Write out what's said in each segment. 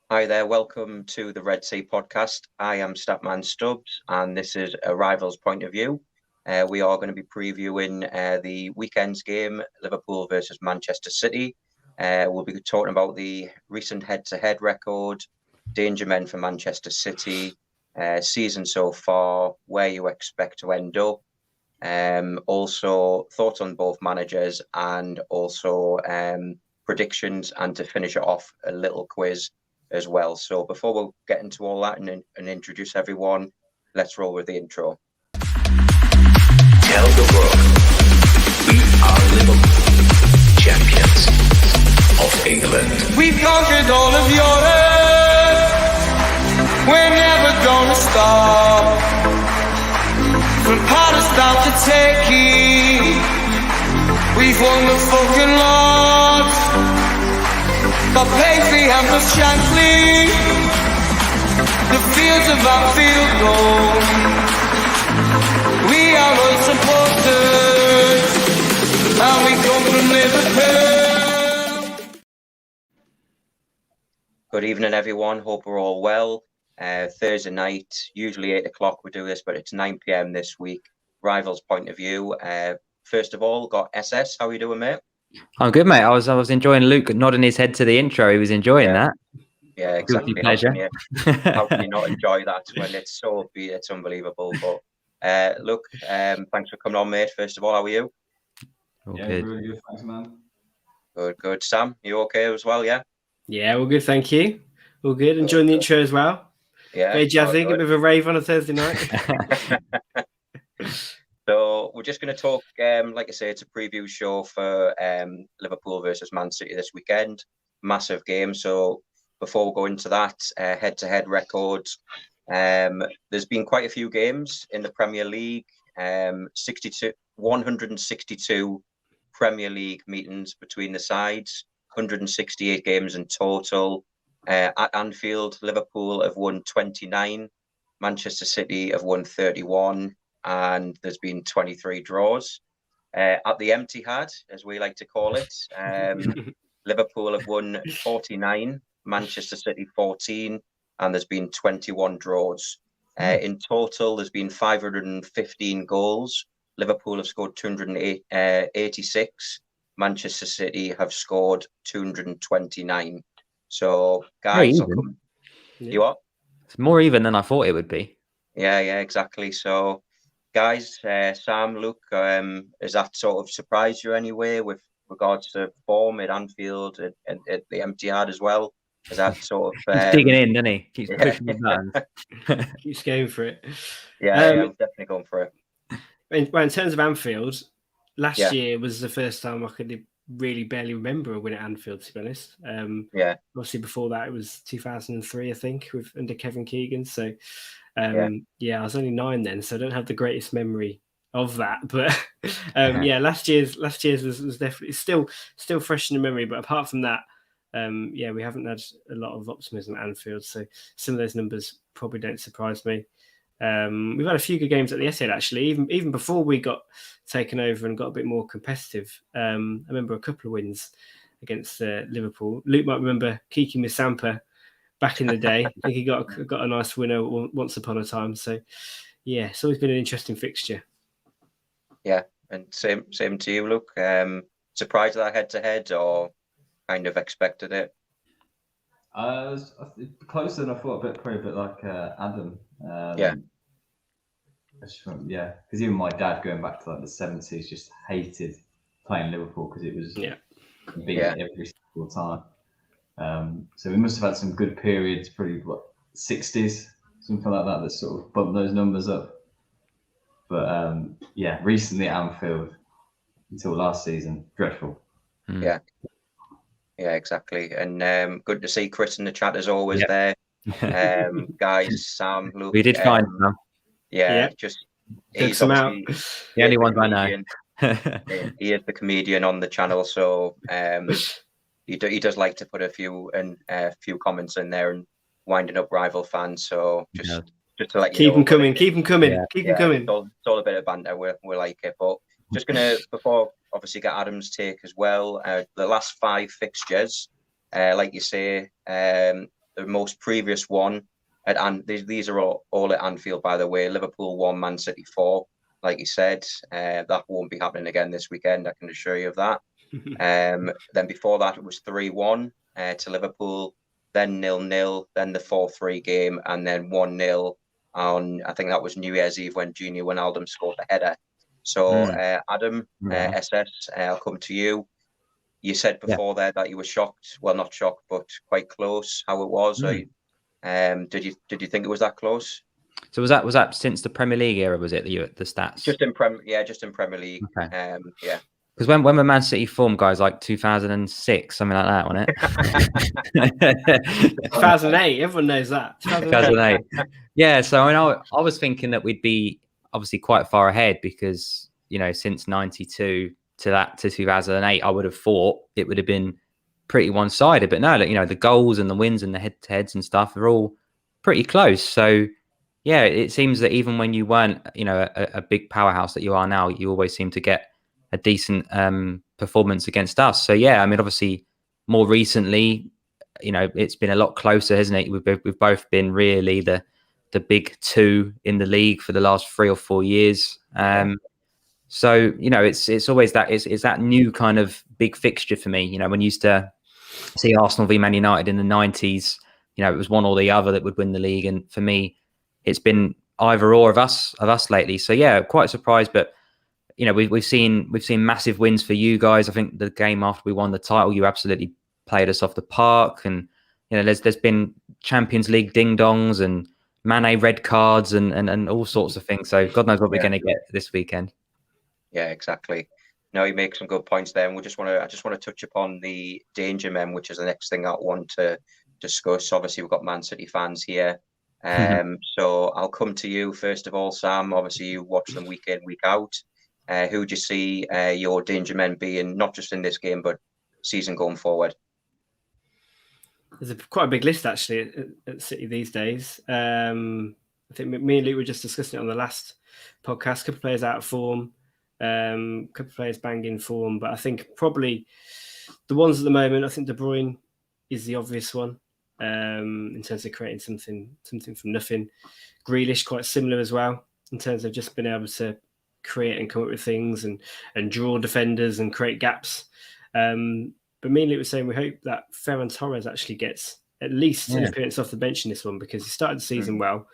Hi there, welcome to the Red Sea podcast. I am Statman Stubbs, and this is a rival's point of view. We are going to be previewing the weekend's game, Liverpool versus Manchester City. We'll be talking about the recent head-to-head record, danger men for Manchester City, season so far, where you expect to end up. Also, thoughts on both managers and also predictions, and to finish it off, a little quiz as well. So before we get into all that and introduce everyone, let's roll with the intro. Tell the world we are Liverpool, champions of England. We've conquered all of Europe. We're never gonna stop. From Palestine to Turkey, we've won the fucking lot. But Paisley and the Shankly, the fields of Anfield gold. We are all supporters, and we come from Liverpool. Good evening, everyone. Hope we're all well. Thursday night, usually 8 o'clock we do this, but it's 9 p.m. this week. Rivals point of view. First of all, got SS. How are you doing, mate? I'm good, mate. I was enjoying Luke nodding his head to the intro. He was enjoying that. Yeah, exactly. Pleasure. How can you not enjoy that when it's so upbeat? It's unbelievable. But look, thanks for coming on, mate. First of all, how are you? Good. Really good. Thanks, man. Good. Sam, you okay as well? Yeah. Yeah, all good. Thank you. All good. Enjoying the intro as well. Yeah. Very jazzy. A bit of a rave on a Thursday night. So we're just going to talk, like I say, it's a preview show for Liverpool versus Man City this weekend. Massive game. So before we go into that, head-to-head records, there's been quite a few games in the Premier League. 162 Premier League meetings between the sides, 168 games in total. At Anfield, Liverpool have won 29, Manchester City have won 31, and there's been 23 draws. At the Etihad, as we like to call it, Liverpool have won 49, Manchester City 14, and there's been 21 draws. In total, there's been 515 goals. Liverpool have scored 286. Manchester City have scored 229. So, guys, you what? It's more even than I thought it would be. Yeah, exactly. So, guys, Sam, Luke, has that sort of surprised you anyway with regards to form at Anfield and at the Etihad as well? Is that sort of He's digging in, doesn't he? Keeps pushing the buttons. Keeps going for it. Yeah, I'm definitely going for it. In terms of Anfield, last year was the first time I could really barely remember a win at Anfield, to be honest. Obviously before that it was 2003, I think, under Kevin Keegan. So I was only 9 then, so I don't have the greatest memory of that. But last year's was definitely still fresh in the memory. But apart from that, we haven't had a lot of optimism at Anfield. So some of those numbers probably don't surprise me. We've had a few good games at the Etihad, actually, even before we got taken over and got a bit more competitive. I remember a couple of wins against Liverpool. Luke might remember Kiki Misampa back in the day. I think he got a nice winner once upon a time. So, yeah, it's always been an interesting fixture. Yeah, and same to you, Luke. Surprised at that head-to-head, or kind of expected it? I was closer than I thought. Probably a bit like Adam. Because even my dad, going back to like the 70s, just hated playing Liverpool because it was beat every single time. So we must have had some good periods, probably 60s, something like that sort of bumped those numbers up. But recently at Anfield, until last season, dreadful. Yeah, exactly. And good to see Chris in the chat as always there. Guys, Sam, Luke. We did find them. Just he's out. The only ones I know. He is the comedian on the channel, so he does like to put a few comments in there and winding up rival fans. So just to let you know, keep them coming. It's all a bit of banter. We like it, but just gonna before obviously get Adam's take as well. The last 5 fixtures, like you say, the most previous one and these are all at Anfield, by the way. Liverpool 1, Man City 4. Like you said, that won't be happening again this weekend. I can assure you of that. Then before that, it was 3-1 to Liverpool, then 0-0, then the 4-3 game, and then 1-0 on, I think that was New Year's Eve when Junior Wijnaldum scored the header. So, Adam, SS, I'll come to you. You said before there that you were shocked. Well, not shocked, but quite close. How it was? Did you think it was that close? So was that since the Premier League era? Was it the stats? Just in Premier League. Okay. Yeah. Because when the Man City formed, guys, like 2006, something like that, wasn't it? 2008, everyone knows that. 2008. Yeah, so I mean, I was thinking that we'd be obviously quite far ahead because, you know, since 92 to 2008, I would have thought it would have been pretty one-sided. But no, you know, the goals and the wins and the head-to-heads and stuff are all pretty close. So, yeah, it seems that even when you weren't, you know, a big powerhouse that you are now, you always seem to get a decent performance against us. So yeah, I mean, obviously, more recently, you know, it's been a lot closer, hasn't it? We've both been really the big two in the league for the last 3 or 4 years. So you know, it's always that it's that new kind of big fixture for me. You know, when you used to see Arsenal v Man United in the 90s, you know, it was one or the other that would win the league, and for me, it's been either or of us lately. So yeah, quite surprised, but. You know, we've seen massive wins for you guys. I think the game after we won the title, you absolutely played us off the park, and you know, there's been Champions League ding dongs and Mane red cards and all sorts of things. So God knows what we're going to get this weekend. Yeah, exactly. No, you make some good points there, and I just want to touch upon the danger men, which is the next thing I want to discuss. Obviously, we've got Man City fans here, so I'll come to you first of all, Sam. Obviously, you watch them week in, week out. Who do you see your danger men being, not just in this game, but season going forward? There's quite a big list, actually, at City these days. I think me and Luke were just discussing it on the last podcast. A couple of players out of form, a couple of players banging form. But I think probably the ones at the moment, I think De Bruyne is the obvious one in terms of creating something from nothing. Grealish, quite similar as well, in terms of just being able to create and come up with things and draw defenders and create gaps. But me and Luke were saying we hope that Ferran Torres actually gets at least an appearance off the bench in this one, because he started the season well.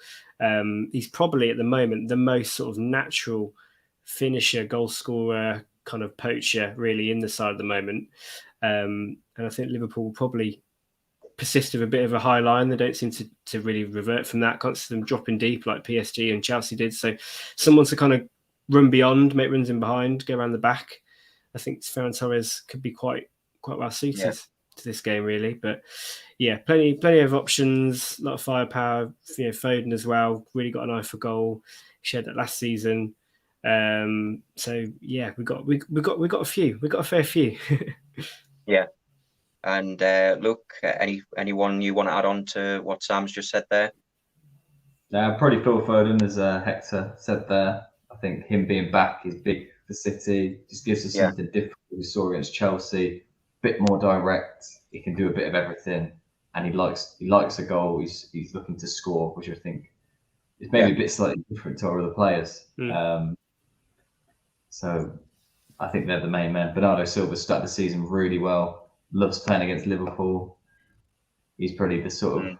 He's probably at the moment the most sort of natural finisher, goal scorer, kind of poacher really in the side at the moment. And I think Liverpool will probably persist with a bit of a high line. They don't seem to really revert from that. Can't see them dropping deep like PSG and Chelsea did. So someone to kind of run beyond, make runs in behind, go around the back. I think Ferran Torres could be quite well suited to this game, really. But yeah, plenty of options, a lot of firepower. You know, Foden as well, really got an eye for goal. He shared that last season. So yeah, we got a few. We got a fair few. Yeah. And look, anyone you want to add on to what Sam's just said there? Probably Phil Foden, as Hector said there. I think him being back is big for City. Just gives us something different. We saw against Chelsea, a bit more direct. He can do a bit of everything, and he likes a goal. He's looking to score, which I think is maybe a bit slightly different to our other players. So I think they're the main men. Bernardo Silva started the season really well. Loves playing against Liverpool. He's probably the sort of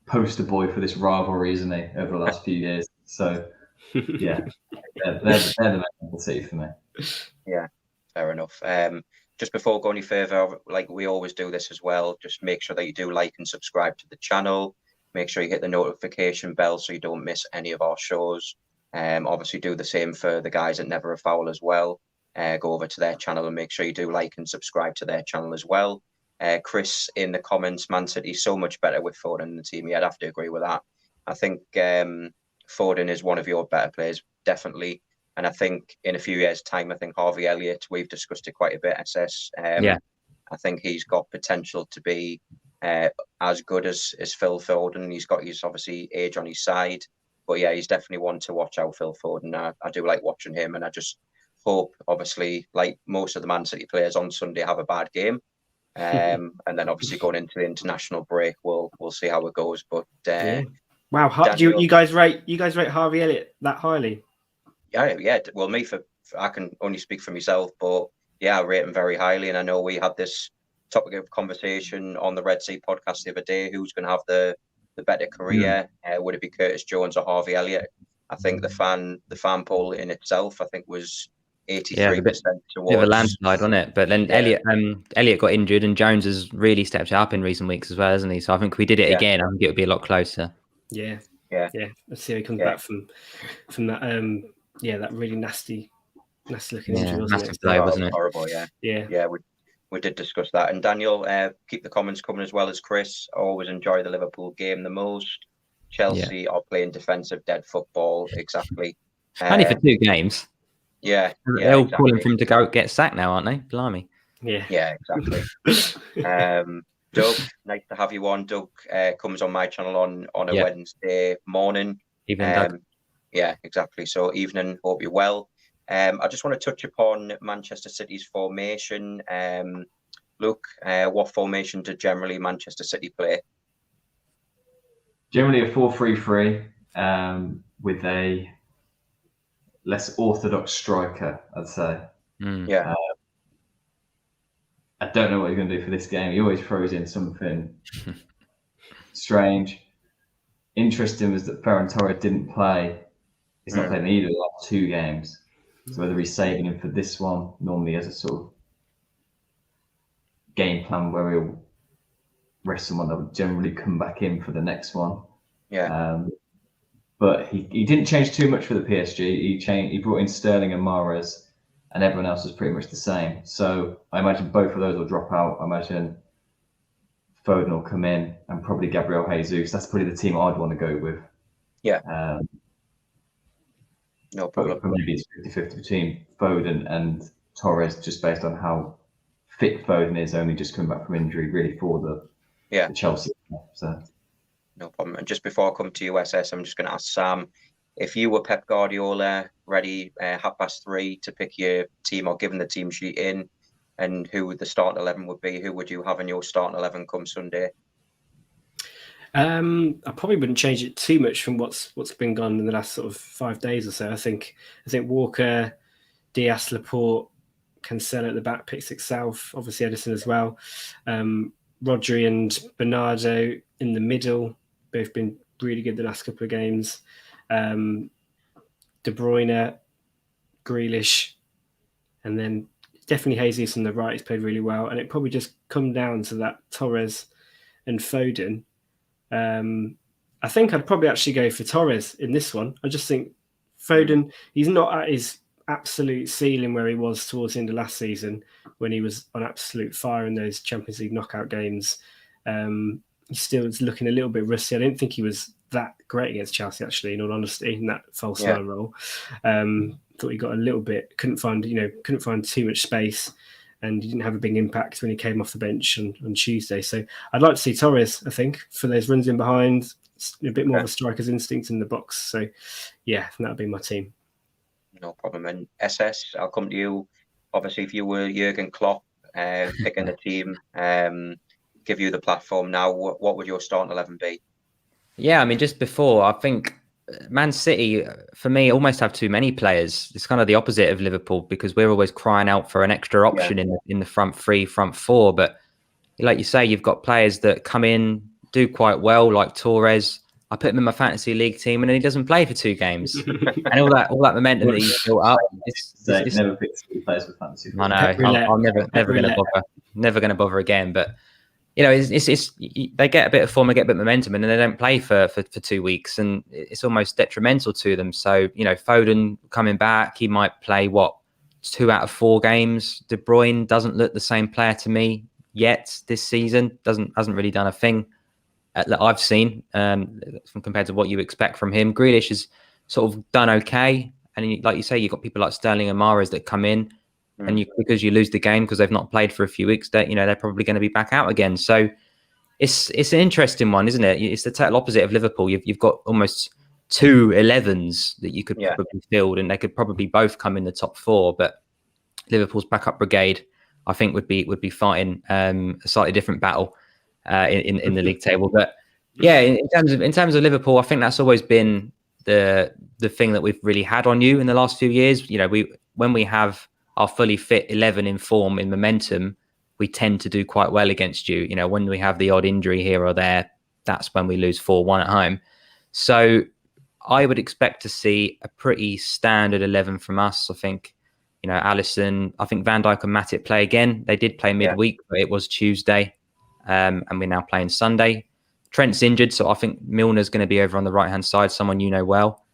poster boy for this rivalry, isn't he, over the last few years? So. Yeah, they're the main of the City for me. Yeah, fair enough. Just before going any further, like we always do this as well, just make sure that you do like and subscribe to the channel. Make sure you hit the notification bell so you don't miss any of our shows. Obviously do the same for the guys at Never a Foul as well. Go over to their channel and make sure you do like and subscribe to their channel as well. Chris in the comments, Man City so much better with Foden in the team. Yeah, I'd have to agree with that. I think Foden is one of your better players, definitely. And I think in a few years' time, I think Harvey Elliott, we've discussed it quite a bit, SS. I think he's got potential to be as good as Phil Foden. He's got his obviously age on his side. But yeah, he's definitely one to watch out, Phil Foden. I do like watching him, and I just hope, obviously, like most of the Man City players on Sunday, have a bad game. and then obviously going into the international break, we'll see how it goes. But wow, Daniel, you guys rate Harvey Elliott that highly? Yeah. Well, I can only speak for myself, but yeah, I rate him very highly, and I know we had this topic of conversation on the Red Sea podcast the other day. Who's going to have the better career? Would it be Curtis Jones or Harvey Elliott? I think the fan poll in itself, I think, was 83% towards. Bit of a landslide on it, but then Elliott got injured, and Jones has really stepped it up in recent weeks as well, hasn't he? So I think if we did it again, I think it would be a lot closer. Yeah. Let's see how he comes back from that. That really nasty looking injury, wasn't it? Play, wasn't it? Horrible. Yeah. We did discuss that. And Daniel, keep the comments coming as well as Chris. I always enjoy the Liverpool game the most. Chelsea are playing defensive dead football. Exactly. Only for 2 games. Yeah. They're all calling for him to go get sacked now, aren't they? Blimey. Yeah, exactly. Doug, nice to have you on. Doug comes on my channel on a Wednesday morning. Evening, Doug. Yeah, exactly. So evening, hope you're well. I just want to touch upon Manchester City's formation. Luke, what formation do generally Manchester City play? Generally a 4-3-3 with a less orthodox striker, I'd say. Yeah. I don't know what he's going to do for this game. He always throws in something strange. Interesting was that Ferran Torres didn't play. He's not playing either of the last 2 games. So whether he's saving him for this one, normally as a sort of game plan where he'll rest someone that would generally come back in for the next one. Yeah. But he didn't change too much for the PSG. He brought in Sterling and Mahrez, and everyone else was pretty much the same. So I imagine both of those will drop out. I imagine Foden will come in, and probably Gabriel Jesus. That's probably the team I'd want to go with. Yeah. No problem. But maybe it's 50-50 between Foden and Torres, just based on how fit Foden is, only just coming back from injury, really, for the Chelsea. So. No problem. And just before I come to USS, I'm just going to ask Sam, if you were Pep Guardiola, ready 3:30 to pick your team or given the team sheet in, and who the starting 11 would be, who would you have in your starting 11 come Sunday? I probably wouldn't change it too much from what's been gone in the last sort of 5 days or so. I think Walker, Diaz, Laporte, Cancelo at the back, Pickford South, obviously Henderson as well. Rodri and Bernardo in the middle, both been really good the last couple of games. De Bruyne, Grealish, and then definitely Jesus on the right. He's played really well, and it probably just come down to that Torres and Foden. I think I'd probably actually go for Torres in this one. I just think Foden, he's not at his absolute ceiling where he was towards the end of last season when he was on absolute fire in those Champions League knockout games. He still is looking a little bit rusty. I didn't think he was that great against Chelsea, actually, in all honesty, in that false nine role. Thought he got a little bit, couldn't find too much space, and he didn't have a big impact when he came off the bench on Tuesday. So I'd like to see Torres, I think, for those runs in behind, a bit more of a striker's instinct in the box. So yeah, that would be my team. No problem. And SS, I'll come to you. Obviously, if you were Jurgen Klopp picking a team, give you the platform now, what would your starting 11 be? Yeah, I mean, just before, I think Man City, for me, almost have too many players. It's kind of the opposite of Liverpool because we're always crying out for an extra option in the front 3, front 4. But like you say, you've got players that come in, do quite well, like Torres. I put him in my fantasy league team, and then he doesn't play for 2 games, and all that momentum that he's built up. It's never picked 2 players for fantasy. I know. I'm never going to bother again. But you know, it's they get a bit of form, they get a bit of momentum, and then they don't play for 2 weeks, and it's almost detrimental to them. So you know, Foden coming back, he might play 2 out of 4 games. De Bruyne doesn't look the same player to me yet this season. Hasn't really done a thing that I've seen compared to what you expect from him. Grealish has sort of done okay, and like you say, you've got people like Sterling and Mahrez that come in, and because you lose the game because they've not played for a few weeks, that they're probably going to be back out again. So it's an interesting one, isn't it? It's the total opposite of Liverpool. You've got almost 2 11s that you could probably field, and they could probably both come in the top 4. But Liverpool's backup brigade I think would be fighting a slightly different battle in the league table. But yeah, in terms of Liverpool, I think that's always been the thing that we've really had on you in the last few years. You know, when we have our fully fit 11 in form, in momentum, we tend to do quite well against you. You know, when we have the odd injury here or there, that's when we lose 4-1 at home. So I would expect to see a pretty standard 11 from us. I think, you know, Alisson, I think Van Dijk and Matip play again. They did play midweek, but it was Tuesday, and we're now playing Sunday. Trent's injured, so I think Milner's going to be over on the right-hand side, someone you know well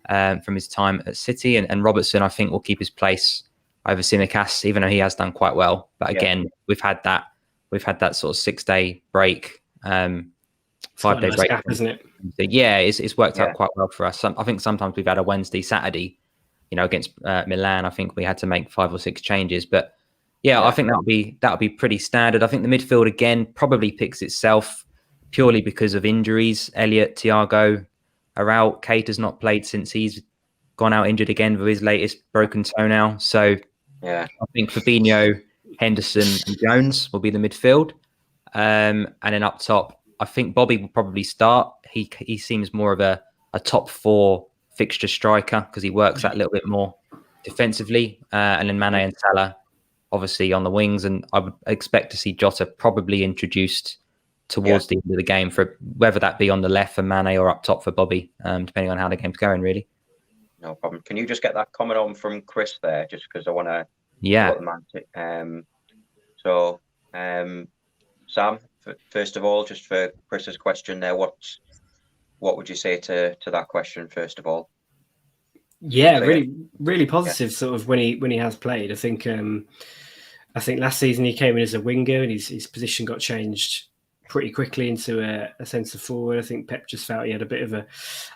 from his time at City. And Robertson, I think, will keep his place over Tsimikas, even though he has done quite well. But again, we've had that sort of 6-day break, 5-day break, gap, isn't it? Yeah, it's worked out quite well for us. I think sometimes we've had a Wednesday, Saturday, you know, against Milan. I think we had to make 5 or 6 changes, but I think that'll be pretty standard. I think the midfield again probably picks itself purely because of injuries. Elliott, Thiago are out. Kate has not played since he's gone out injured again with his latest broken toenail. So I think Fabinho, Henderson, and Jones will be the midfield, and then up top, I think Bobby will probably start. He seems more of a top 4 fixture striker because he works that little bit more defensively, and then Mane and Salah obviously on the wings, and I would expect to see Jota probably introduced towards the end of the game, for whether that be on the left for Mane or up top for Bobby, depending on how the game's going, really. No problem. Can you just get that comment on from Chris there, just because I want to So Sam, first of all, just for Chris's question there, what would you say to that question first of all? Yeah, really positive. Sort of when he has played. I think last season he came in as a winger and his position got changed pretty quickly into a centre forward. I think Pep just felt he had a bit of an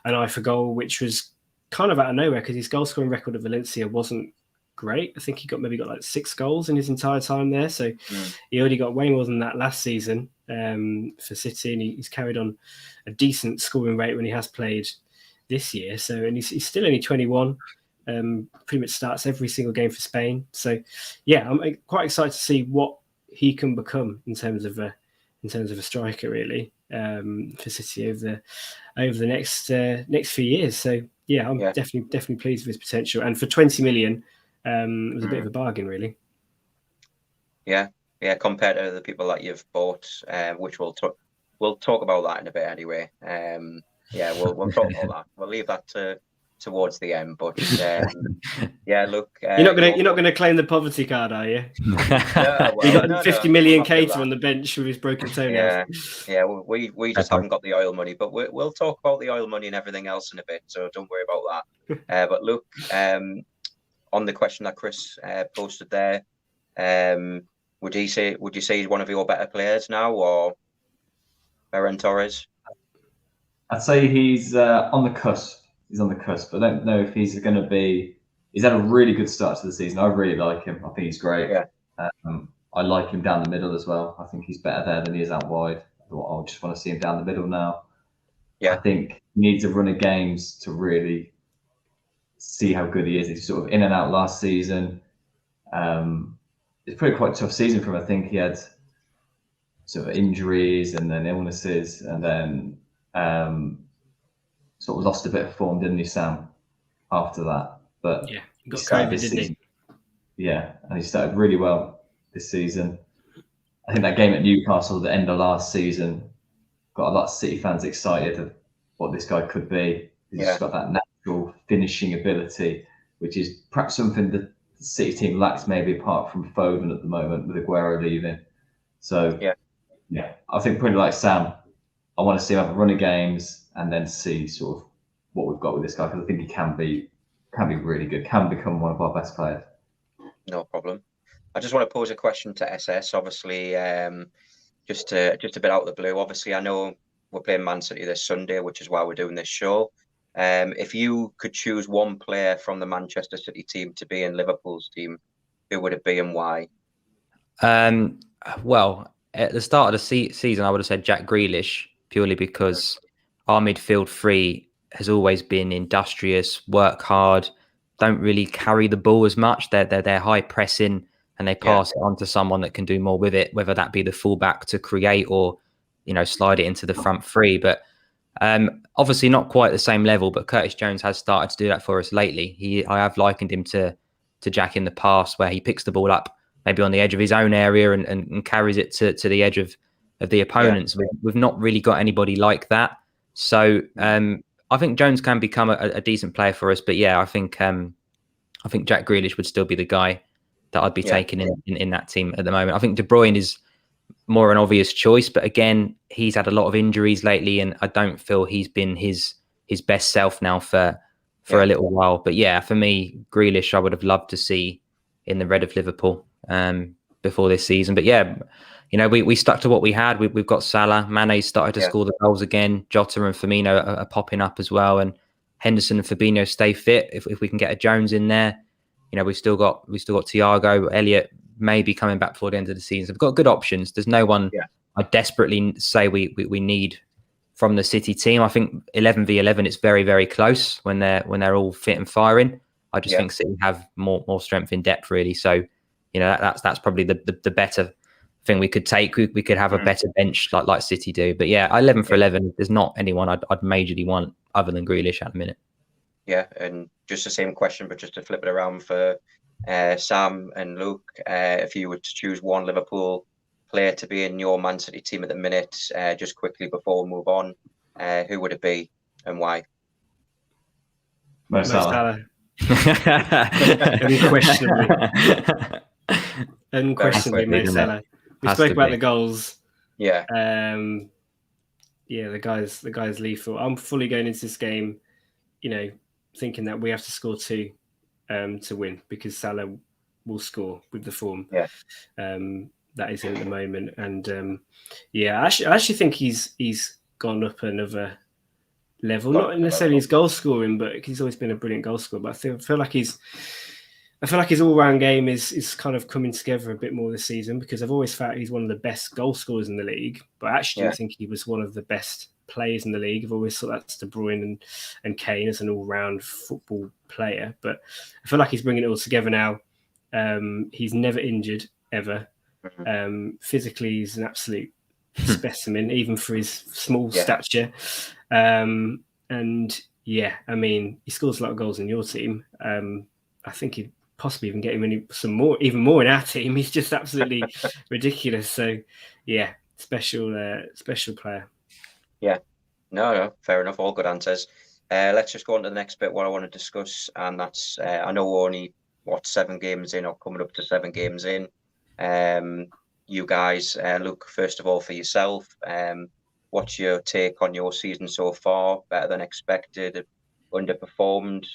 eye for goal, which was kind of out of nowhere because his goal scoring record at Valencia wasn't great. I think he maybe got like 6 goals in his entire time there. So he already got way more than that last season for City, and he's carried on a decent scoring rate when he has played this year. So, and he's still only 21. Pretty much starts every single game for Spain. So, yeah, I'm quite excited to see what he can become in terms of a striker, really, for City over the next few years. So, yeah, I'm definitely pleased with his potential. And for 20 million, it was a bit of a bargain, really. Yeah, compared to the people that you've bought, which we'll talk about that in a bit anyway. We'll talk about that. We'll leave that towards the end. But look, you're not gonna claim the poverty card, are you? You got 50 million Cater on the bench with his broken toenails. We just haven't got the oil money, but we'll talk about the oil money and everything else in a bit. So don't worry about that. But look, on the question that Chris posted there, would you say he's one of your better players now, or Ferran Torres? I'd say he's on the cusp. He's on the cusp. I don't know if he's going to be. He's had a really good start to the season. I really like him. I think he's great. Yeah. I like him down the middle as well. I think he's better there than he is out wide. I just want to see him down the middle now. Yeah. I think he needs a run of games to really see how good he is. He's sort of in and out last season. It's pretty quite a tough season for him. I think he had sort of injuries and then illnesses, and then sort of lost a bit of form, didn't he, Sam, after that? But yeah, he got COVID, didn't he? Yeah, and he started really well this season. I think that game at Newcastle at the end of last season got a lot of City fans excited of what this guy could be. He's just got that natural finishing ability, which is perhaps something the City team lacks, maybe apart from Foden at the moment, with Aguero leaving. So, I think pretty like Sam, I want to see him have a run of games and then see sort of what we've got with this guy, because I think he can be really good, can become one of our best players. No problem. I just want to pose a question to SS. Obviously, just a bit out of the blue. Obviously, I know we're playing Man City this Sunday, which is why we're doing this show. If you could choose one player from the Manchester City team to be in Liverpool's team, who would it be and why? Well, at the start of the season, I would have said Jack Grealish, purely because our midfield three has always been industrious, work hard, don't really carry the ball as much. They're high pressing, and they pass it on to someone that can do more with it, whether that be the fullback to create or, slide it into the front three. But obviously not quite the same level, but Curtis Jones has started to do that for us lately. I have likened him to Jack in the past, where he picks the ball up maybe on the edge of his own area and carries it to the edge of the opponents. We've not really got anybody like that. So I think Jones can become a decent player for us. But yeah, I think Jack Grealish would still be the guy that I'd be taking in that team at the moment. I think De Bruyne is more an obvious choice, but again, he's had a lot of injuries lately, and I don't feel he's been his best self now for a little while. But yeah, for me, Grealish, I would have loved to see in the red of Liverpool before this season. But yeah, we stuck to what we had. We've got Salah, Mane's started to score the goals again. Jota and Firmino are popping up as well, and Henderson and Fabinho stay fit. If we can get a Jones in there, we've still got Thiago, Elliott may be coming back before the end of the season. We've got good options. There's no one I desperately say we need from the City team. I think 11v11 it's very, very close when they're all fit and firing. I just think City have more strength in depth, really. So that's probably the better thing we could take. We could have a better bench like City do. But yeah, 11 for 11. There's not anyone I'd majorly want other than Grealish at the minute. Yeah, and just the same question, but just to flip it around for Sam and Luke, if you were to choose one Liverpool player to be in your Man City team at the minute, just quickly before we move on, who would it be and why? Mo Salah. Unquestionably, Mo Salah. We spoke about the goals. Yeah. The guy's lethal. I'm fully going into this game, thinking that we have to score 2 to win, because Salah will score with the form that is in at the moment. And I actually think he's gone up another level. Not necessarily his goal scoring, but he's always been a brilliant goal scorer. But I feel like his all-round game is kind of coming together a bit more this season, because I've always felt he's one of the best goal scorers in the league. But actually, I think he was one of the best players in the league. I've always thought that's De Bruyne and Kane as an all-round football player. But I feel like he's bringing it all together now. He's never injured, ever. Physically, he's an absolute specimen, even for his small stature. And he scores a lot of goals in your team. I think he'd possibly even get him even more in our team. He's just absolutely ridiculous. So yeah, special player. Yeah, no, fair enough. All good answers. Let's just go on to the next bit. What I want to discuss, and that's I know we're only 7 games in, or coming up to 7 games in. You guys, Luke, first of all, for yourself, what's your take on your season so far? Better than expected? Underperformed?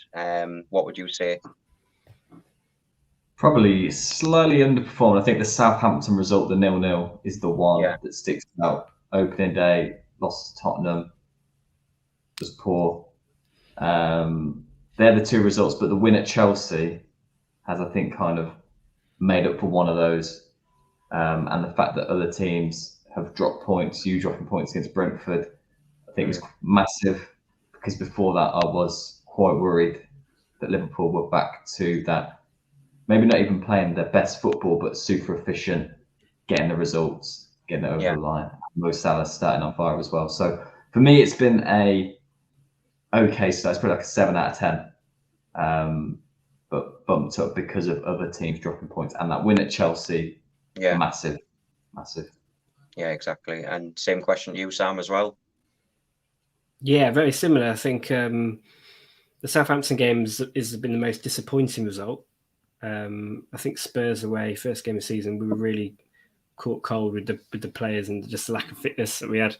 What would you say? Probably slightly underperformed. I think the Southampton result, the 0-0, is the one that sticks out. Opening day, lost to Tottenham, was poor. They're the 2 results, but the win at Chelsea has, I think, kind of made up for one of those. And the fact that other teams have dropped points, you dropping points against Brentford, I think was massive, because before that I was quite worried that Liverpool were back to that, maybe not even playing their best football, but super efficient, getting the results, getting it over the line. Mo Salah starting on fire as well. So for me, it's been a okay start. It's probably like a 7 out of 10, but bumped up because of other teams dropping points, and that win at Chelsea, massive. Yeah, exactly. And same question to you, Sam, as well. Yeah, very similar. I think the Southampton game has been the most disappointing result. I think Spurs away, first game of the season, we were really caught cold with the players and just the lack of fitness that we had.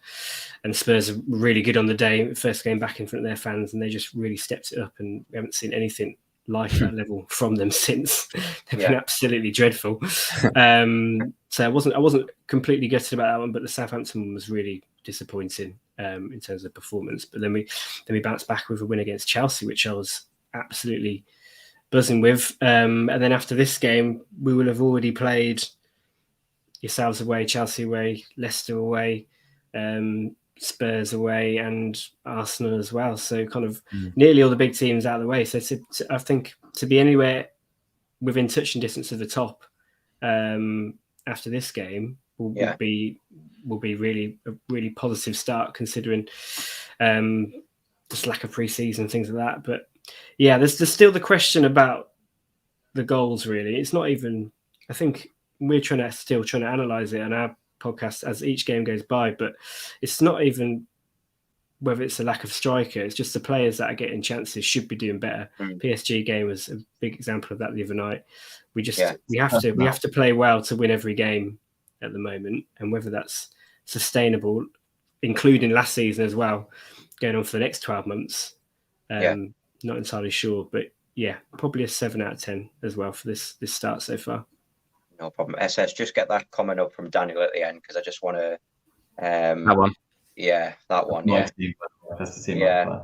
And Spurs are really good on the day, first game back in front of their fans, and they just really stepped it up, and we haven't seen anything like that level from them since. They've been absolutely dreadful. So I wasn't completely gutted about that one, but the Southampton one was really disappointing in terms of performance. But then we bounced back with a win against Chelsea, which I was absolutely buzzing with. And then after this game, we will have already played yourselves away, Chelsea away, Leicester away, Spurs away, and Arsenal as well. So kind of nearly all the big teams out of the way. So I think to be anywhere within touching distance of the top after this game will be really a really positive start, considering just lack of pre-season, things like that. But yeah, there's still the question about the goals. Really, it's not even. I think we're still trying to analyze it on our podcast as each game goes by, but it's not even whether it's a lack of striker. It's just the players that are getting chances should be doing better. PSG game was a big example of that the other night. We have to play well to win every game at the moment, and whether that's sustainable, including last season as well, going on for the next 12 months. Not entirely sure, but yeah, probably a 7 out of 10 as well for this start so far. No problem. SS, just get that comment up from Daniel at the end, because I just want to. That one. Yeah, that one. That's the team. Yeah.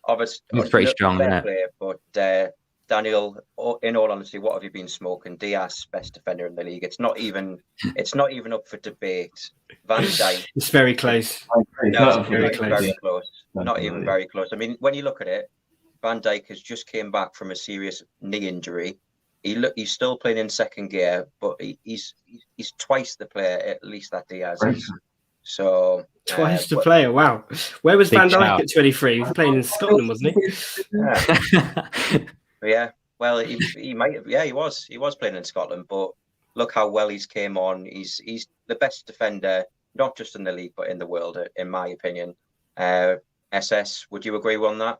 Obviously, it's pretty strong, isn't it? Player, but Daniel, in all honesty, what have you been smoking? Diaz, best defender in the league. It's not even up for debate. Van Dijk. It's very close. No, it's very close. Not even very close. I mean, when you look at it, Van Dijk has just came back from a serious knee injury. He's still playing in second gear, but he's twice the player at least that Diaz is. So twice the player. Wow. Where was Van Dijk at 23? He was playing in Scotland, wasn't he? Yeah. Well, he might have. Yeah, he was. He was playing in Scotland, but look how well he's came on. He's the best defender, not just in the league, but in the world, in my opinion. SS, would you agree on that?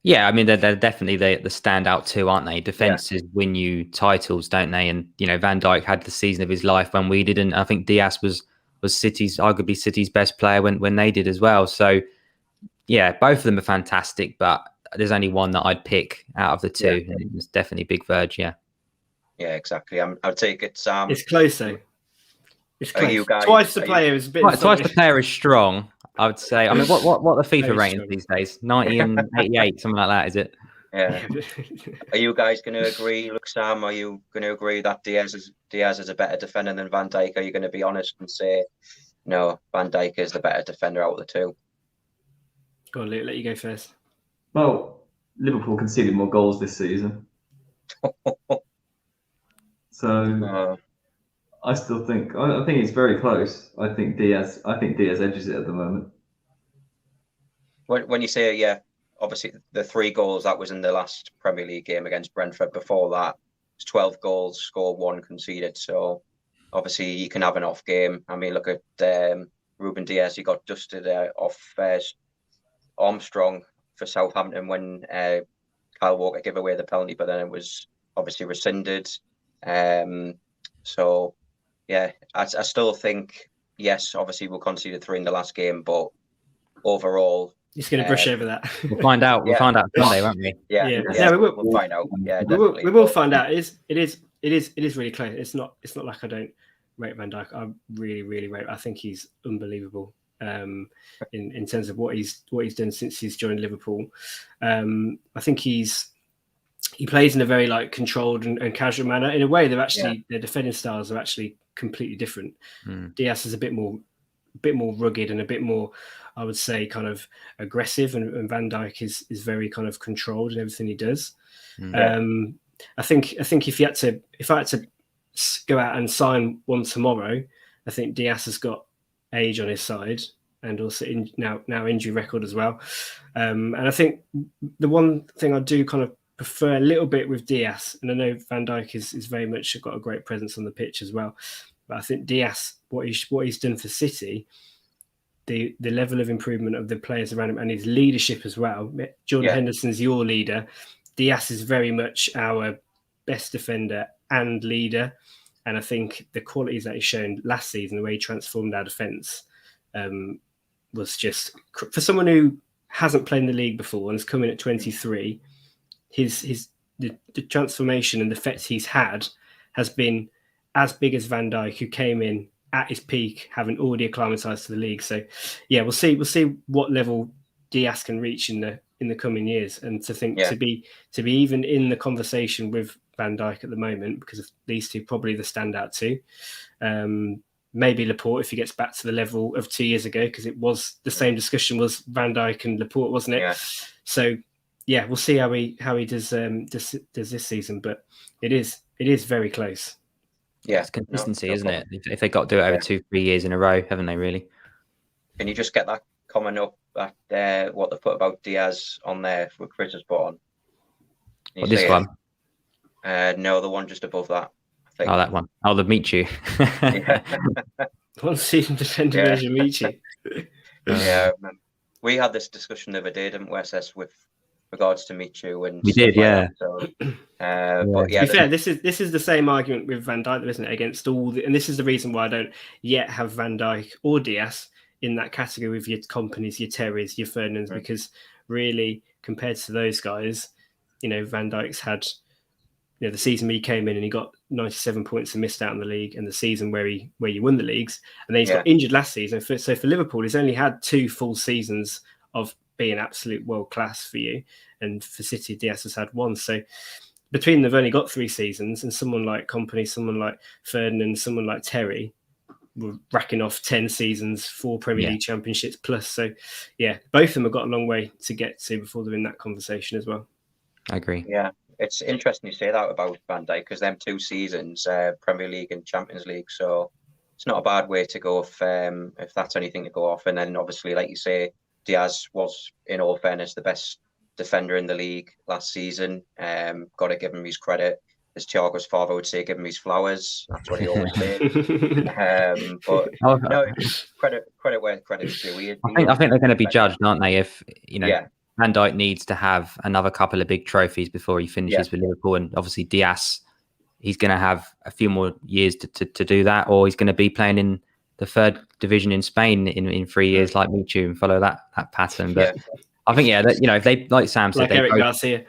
Yeah, I mean, they're definitely the standout two, aren't they? Defenses win you titles, don't they? And, Van Dijk had the season of his life when we didn't. I think Diaz was arguably City's best player when they did as well. So, yeah, both of them are fantastic, but there's only one that I'd pick out of the two. And it's definitely Big Verge, yeah. Yeah, exactly. I'll take it. It's close, though. It's close. You guys, twice the player is a bit. Twice the player is strong, I would say. I mean, what are the FIFA ratings these days? 90 and 88, something like that, is it? Yeah. Are you guys going to agree? Look, Sam, are you going to agree that Diaz is a better defender than Van Dijk? Are you going to be honest and say, no, Van Dijk is the better defender out of the two? Go on, Luke, let you go first. Well, Liverpool conceded more goals this season. So I still think it's very close. I think Diaz edges it at the moment. When you say obviously the 3 goals that was in the last Premier League game against Brentford. Before that, it's 12 goals, scored 1, conceded. So obviously you can have an off game. I mean, look at Ruben Diaz. He got dusted off Armstrong for Southampton when Kyle Walker gave away the penalty, but then it was obviously rescinded. So yeah, I still think yes. Obviously, we'll concede 3 in the last game, but overall. He's going to brush over that. We'll find out. We'll find out Sunday, won't we? Yeah, we'll find out. Yeah, we will find out. It is really close. It's not like I don't rate Van Dijk. I really, really rate. I think he's unbelievable in terms of what he's done since he's joined Liverpool. I think he plays in a very controlled and casual manner. In a way, their defending styles are actually completely different. Diaz is a bit more rugged and a bit more, I would say, kind of aggressive, and Van Dijk is very kind of controlled in everything he does. I think if I had to go out and sign one tomorrow, I think Diaz has got age on his side and also now injury record as well. And I think the one thing I do kind of prefer a little bit with Diaz, and I know Van Dijk is very much got a great presence on the pitch as well, but I think Diaz, what he's done for City, the level of improvement of the players around him and his leadership as well. Jordan Henderson's your leader. Diaz is very much our best defender and leader. And I think the qualities that he's shown last season, the way he transformed our defence, was just, for someone who hasn't played in the league before and has come in at 23, the transformation and the effects he's had has been as big as Van Dijk, who came in at his peak, having already acclimatised to the league. So, yeah, we'll see what level Diaz can reach in the coming years, and to be even in the conversation with Van Dijk at the moment, because these two probably the standout two. Maybe Laporte if he gets back to the level of 2 years ago, because it was the same discussion was Van Dijk and Laporte, wasn't it? Yeah. So yeah, we'll see how he does this season, but it is very close. Yeah, it's consistency, isn't it? If they got to do it over 2-3 years in a row, haven't they? Really? Can you just get that comment up that what they put about Diaz on there with Chris has put on? What, this one? No, the one just above that. I think. Oh, that one. Oh, the Meet You. Yeah. One season defender version Meet You. Yeah, we had this discussion the other day, didn't we, SS, with regards to Meet You, and we did, yeah. So, but yeah, to be fair, this is the same argument with Van Dijk, isn't it? Against and this is the reason why I don't yet have Van Dijk or Diaz in that category with your Companies, your Terrys, your Ferdinands, because really, compared to those guys, Van Dijk's had, the season where he came in and he got 97 points and missed out on the league, and the season where you won the leagues, and then he's got injured last season. So for Liverpool, he's only had 2 full seasons of being absolute world class for you, and for City, Diaz has had 1. So between them, they've only got 3 seasons, and someone like Company, someone like Ferdinand, someone like Terry were racking off 10 seasons, 4 Premier League championships plus. So yeah, both of them have got a long way to get to before they're in that conversation as well. I agree. Yeah, it's interesting you say that about Van Dijk, because them 2 seasons, Premier League and Champions League, so it's not a bad way to go if that's anything to go off. And then obviously, like you say, Diaz was, in all fairness, the best defender in the league last season. Got to give him his credit. As Thiago's father would say, give him his flowers. That's what he always said. But no, credit where credit's due. I think they're going to be judged, aren't they? If Van Dijk needs to have another couple of big trophies before he finishes with Liverpool, and obviously Diaz, he's going to have a few more years to do that, or he's going to be playing in the 3rd division in Spain in 3 years, like Michu, and follow that pattern. But I think if they, like Sam said, like Eric Garcia.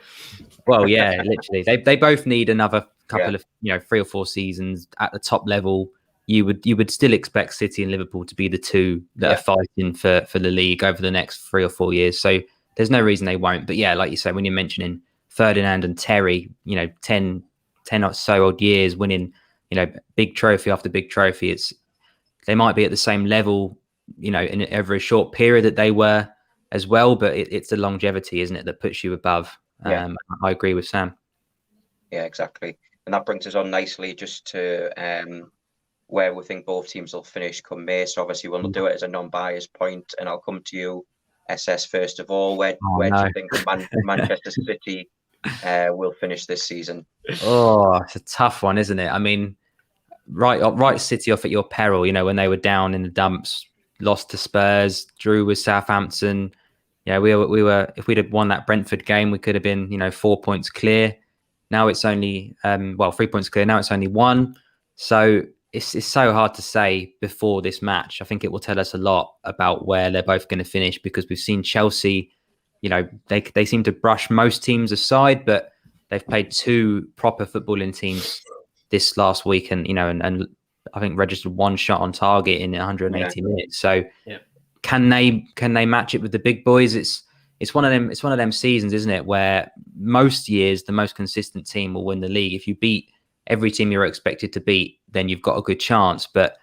Well, yeah, literally, they both need another couple of 3 or 4 seasons at the top level. You would still expect City and Liverpool to be the 2 that are fighting for the league over the next 3 or 4 years. So there's no reason they won't. But yeah, like you say, when you're mentioning Ferdinand and Terry, 10 or so odd years winning, big trophy after big trophy, they might be at the same level, in over a short period that they were as well. But it's the longevity, isn't it, that puts you above. I agree with Sam. Yeah, exactly. And that brings us on nicely just to where we think both teams will finish come May. So obviously we'll do it as a non-biased point, and I'll come to you, SS, first of all. Where do you think Manchester City will finish this season? Oh, it's a tough one, isn't it? I mean, right City off at your peril, when they were down in the dumps, lost to Spurs, drew with Southampton. Yeah, we were. If we'd have won that Brentford game, we could have been, 4 points clear. Now it's only 3 points clear. Now it's only 1. So it's so hard to say before this match. I think it will tell us a lot about where they're both going to finish, because we've seen Chelsea. They seem to brush most teams aside, but they've played 2 proper footballing teams this last week, and and I think registered 1 shot on target in 180 minutes. So. Yeah. Can they match it with the big boys? It's one of them seasons, isn't it, where most years the most consistent team will win the league. If you beat every team you're expected to beat, then you've got a good chance. But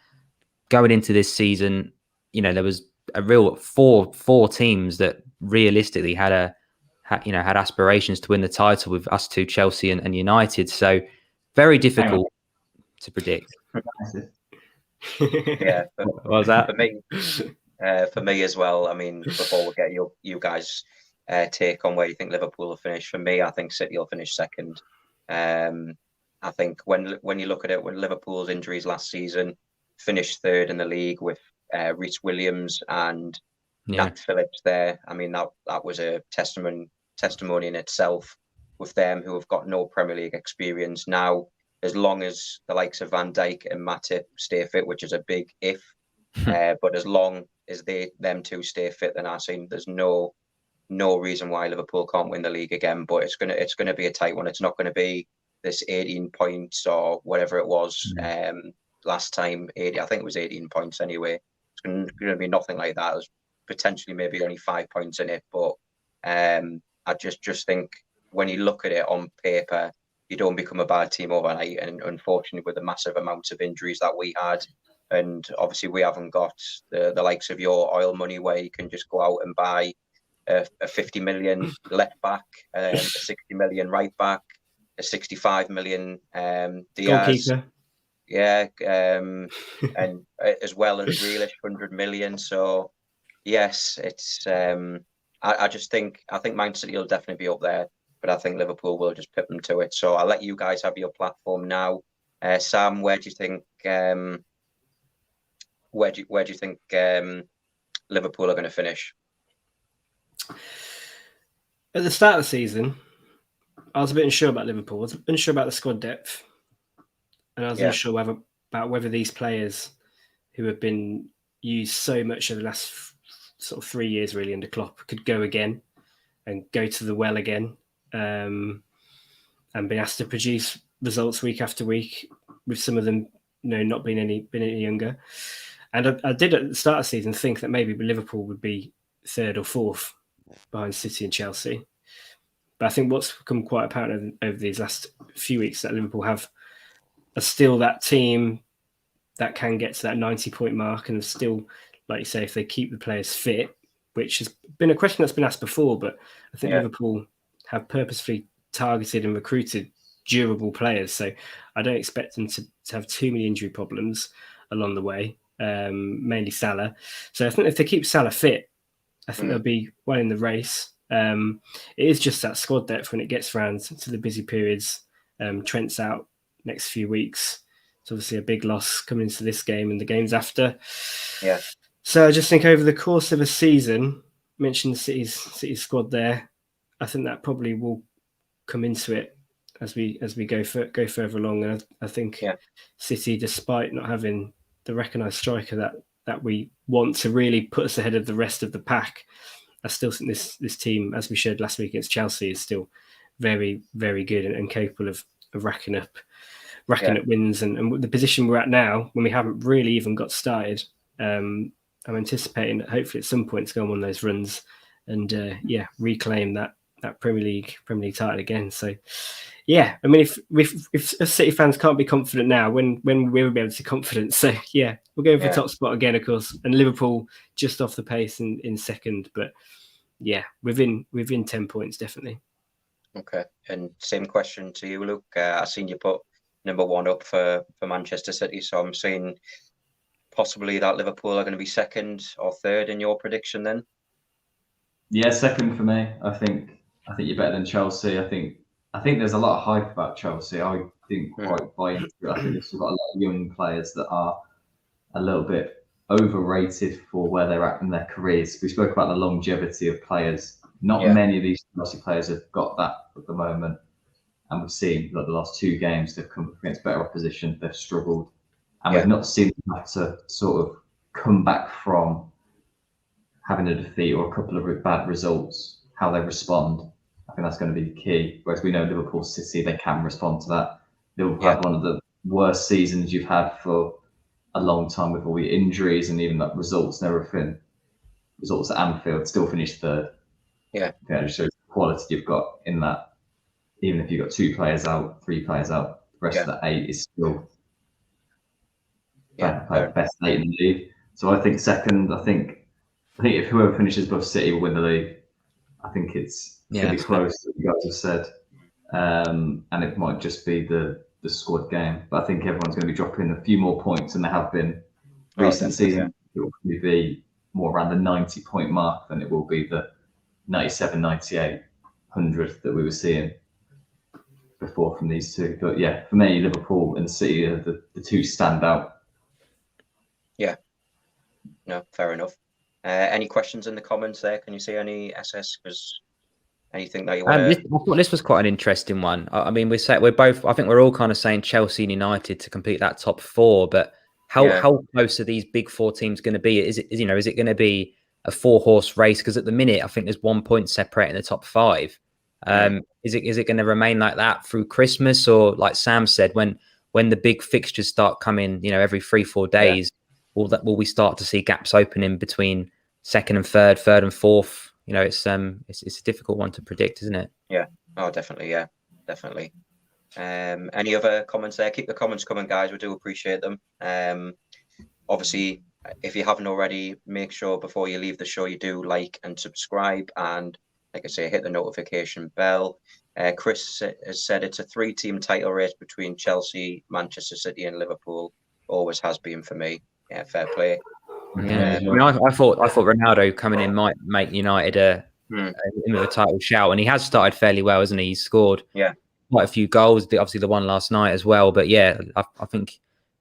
going into this season, there was a real four teams that realistically had aspirations to win the title, with us 2, Chelsea and United. So very difficult to predict. Yeah, what was that for me? For me as well. I mean, before we get you guys' take on where you think Liverpool will finish, for me, I think City will finish 2nd. I think when you look at it, when Liverpool's injuries last season, finished 3rd in the league with Reece Williams and Nat Phillips there. I mean, that was a testimony in itself, with them who have got no Premier League experience. Now, as long as the likes of Van Dijk and Matip stay fit, which is a big if, but as long as them 2 stay fit, then I think there's no reason why Liverpool can't win the league again. But it's gonna be a tight one. It's not going to be this 18 points or whatever it was last time. I think it was 18 points anyway. It's going to be nothing like that. There's potentially maybe only 5 points in it, but I just think when you look at it on paper, you don't become a bad team overnight. And unfortunately, with the massive amounts of injuries that we had, and obviously we haven't got the likes of your oil money where you can just go out and buy a 50 million left back, a 60 million right back, a 65 million Diaz. Goalkeeper. yeah, and as well as Grealish, 100 million. So yes, it's. I think Man City will definitely be up there, but I think Liverpool will just pip them to it. So I'll let you guys have your platform now. Sam, where do you think? Where do you think Liverpool are going to finish? At the start of the season, I was a bit unsure about Liverpool. I was unsure about the squad depth, and I was unsure about whether these players who have been used so much over the last sort of 3 years, really, under Klopp, could go again and go to the well again, and be asked to produce results week after week, with some of them, not being any younger. And I did at the start of the season think that maybe Liverpool would be third or fourth behind City and Chelsea. But I think what's become quite apparent over these last few weeks that Liverpool are still that team that can get to that 90-point mark, and still, like you say, if they keep the players fit, which has been a question that's been asked before, but I think Liverpool have purposefully targeted and recruited durable players. So I don't expect them to have too many injury problems along the way, mainly Salah. So I think if they keep Salah fit, I think they'll be well in the race. It is just that squad depth when it gets around to the busy periods. Trent's out next few weeks. It's obviously a big loss coming into this game and the games after. Yeah. So I just think over the course of a season, mentioned City's squad there, I think that probably will come into it as we go further along. And I think City, despite not having the recognised striker that we want to really put us ahead of the rest of the pack, I still think this team, as we showed last week against Chelsea, is still very, very good and capable of racking up wins. And the position we're at now, when we haven't really even got started, I'm anticipating that hopefully at some point to go on one of those runs and reclaim that Premier League title again. So yeah, I mean, if City fans can't be confident now, when we'll be able to be confident. So yeah, we're going for the top spot again, of course, and Liverpool just off the pace in second, but yeah, within 10 points definitely. Okay, and same question to you, Luke. I've seen you put number one up for Manchester City, so I'm saying possibly that Liverpool are going to be second or third in your prediction then. Yeah, second for me. I think you're better than Chelsea. I think there's a lot of hype about Chelsea. I didn't quite buy into it. I think they've still got a lot of young players that are a little bit overrated for where they're at in their careers. We spoke about the longevity of players. Not many of these Chelsea players have got that at the moment. And we've seen that the last two games they've come against better opposition. They've struggled. And we've not seen them have to sort of come back from having a defeat or a couple of bad results, how they respond. I think that's going to be the key. Whereas we know Liverpool City, they can respond to that. Liverpool have one of the worst seasons you've had for a long time with all the injuries and even like results and everything. Results at Anfield, still finished third. Yeah, it shows the quality you've got in that. Even if you've got 2 players out, 3 players out, the rest of the 8 is still best 8 in the league. So I think second. I think if whoever finishes above City will win the league. I think it's going to be close, as you guys have said, and it might just be the squad game. But I think everyone's going to be dropping a few more points than they have been recent season. It will probably be more around the 90-point mark than it will be the 97, 98, 100 that we were seeing before from these two. But yeah, for me, Liverpool and City are the two stand out. Yeah, no, fair enough. Any questions in the comments there? Can you see any SS? Because anything that you want I thought this was quite an interesting one. I mean, I think we're all kind of saying Chelsea and United to complete that top 4, but how close are these big 4 teams going to be? Is it going to be a 4-horse race? Because at the minute, I think there's 1 point separating the top 5. Is it going to remain like that through Christmas, or like Sam said, when the big fixtures start coming, every 3-4 days, will we start to see gaps opening between second and third and fourth? It's a difficult one to predict, isn't it? Yeah. Oh, definitely. Yeah, definitely. Any other comments there? Keep the comments coming, guys. We do appreciate them. Obviously, if you haven't already, make sure before you leave the show you do like and subscribe, and like I say, hit the notification bell. Chris has said it's a 3-team title race between Chelsea, Manchester City, and Liverpool. Always has been for me. Yeah, fair play. Yeah, I thought Ronaldo coming in might make United a title shout, and he has started fairly well, hasn't he? He's scored quite a few goals. Obviously, the one last night as well. But yeah, I think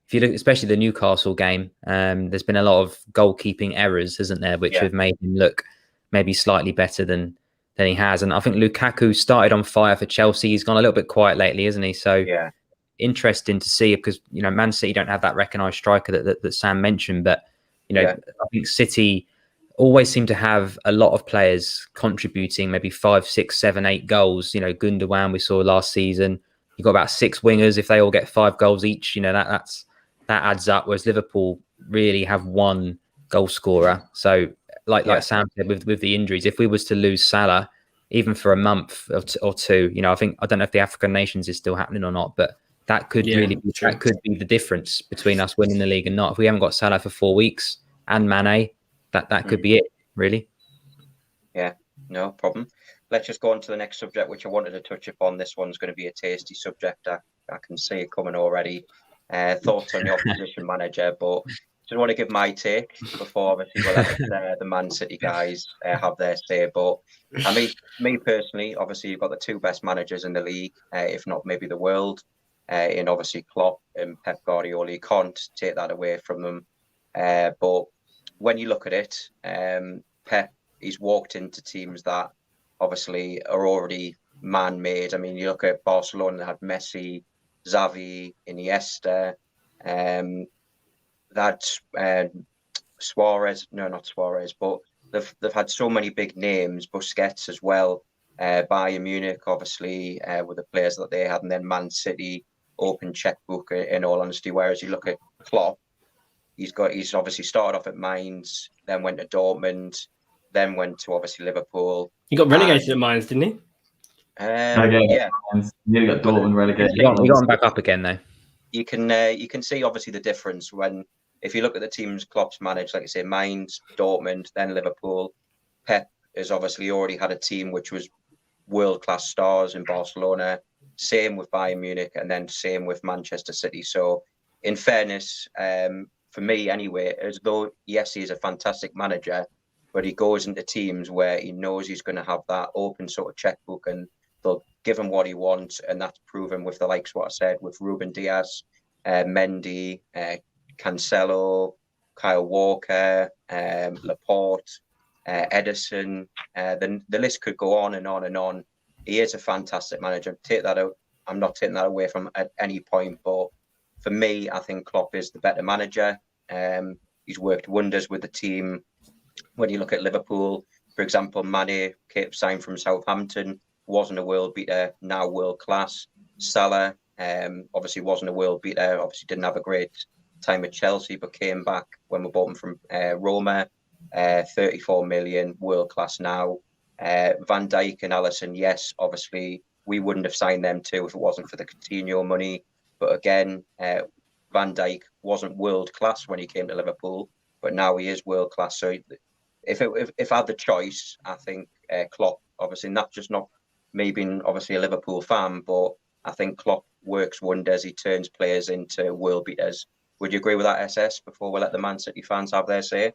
if you look, especially the Newcastle game, there's been a lot of goalkeeping errors, hasn't there, which have made him look maybe slightly better than he has. And I think Lukaku started on fire for Chelsea. He's gone a little bit quiet lately, isn't he? So interesting to see, because Man City don't have that recognised striker that Sam mentioned, but I think City always seem to have a lot of players contributing, maybe 5, 6, 7, 8 goals. Gundogan we saw last season. You've got about 6 wingers. If they all get 5 goals each, that adds up. Whereas Liverpool really have one goal scorer. So like Sam said, with the injuries, if we was to lose Salah, even for a month or two, I don't know if the African nations is still happening or not, but that could really be, that could be the difference between us winning the league and not. If we haven't got Salah for 4 weeks and Mane, that could be it, really. Yeah, no problem. Let's just go on to the next subject, which I wanted to touch upon. This one's going to be a tasty subject. I can see it coming already. Thoughts on your position manager, but just want to give my take before obviously we'll let the Man City guys have their say. But I mean, me personally, obviously you've got the 2 best managers in the league, if not maybe the world, in obviously Klopp and Pep Guardiola. You can't take that away from them. But when you look at it, Pep, he's walked into teams that obviously are already man-made. I mean, you look at Barcelona, they had Messi, Xavi, Iniesta, that's Suarez. No, not Suarez, but they've had so many big names. Busquets as well. Bayern Munich, obviously, with the players that they had, and then Man City, open checkbook. In all honesty, whereas you look at Klopp, he's obviously started off at Mainz, then went to Dortmund, then went to obviously Liverpool. He got relegated at Mainz, didn't he? Nearly got Dortmund relegated. He got him back up again though. You can see obviously the difference when, if you look at the teams Klopp's managed, like I say, Mainz, Dortmund, then Liverpool. Pep has obviously already had a team which was world-class stars in Barcelona. Same with Bayern Munich, and then same with Manchester City. So, in fairness, for me anyway, as though yes, he's a fantastic manager, but he goes into teams where he knows he's going to have that open sort of checkbook, and they'll give him what he wants, and that's proven with the likes of what I said with Ruben Dias, Mendy, Cancelo, Kyle Walker, Laporte, Edison. The list could go on and on and on. He is a fantastic manager. Take that out. I'm not taking that away from at any point, but for me, I think Klopp is the better manager. He's worked wonders with the team. When you look at Liverpool, for example, Mane signed from Southampton, wasn't a world beater, now world class. Salah, obviously wasn't a world beater, obviously didn't have a great time at Chelsea, but came back when we bought him from Roma. 34 million, world class now. Van Dijk and Alisson, yes, obviously we wouldn't have signed them too if it wasn't for the Coutinho money. But again, Van Dijk wasn't world class when he came to Liverpool, but now he is world class. So if I had the choice, I think Klopp, obviously not me being obviously a Liverpool fan, but I think Klopp works wonders. He turns players into world beaters. Would you agree with that, SS, before we let the Man City fans have their say?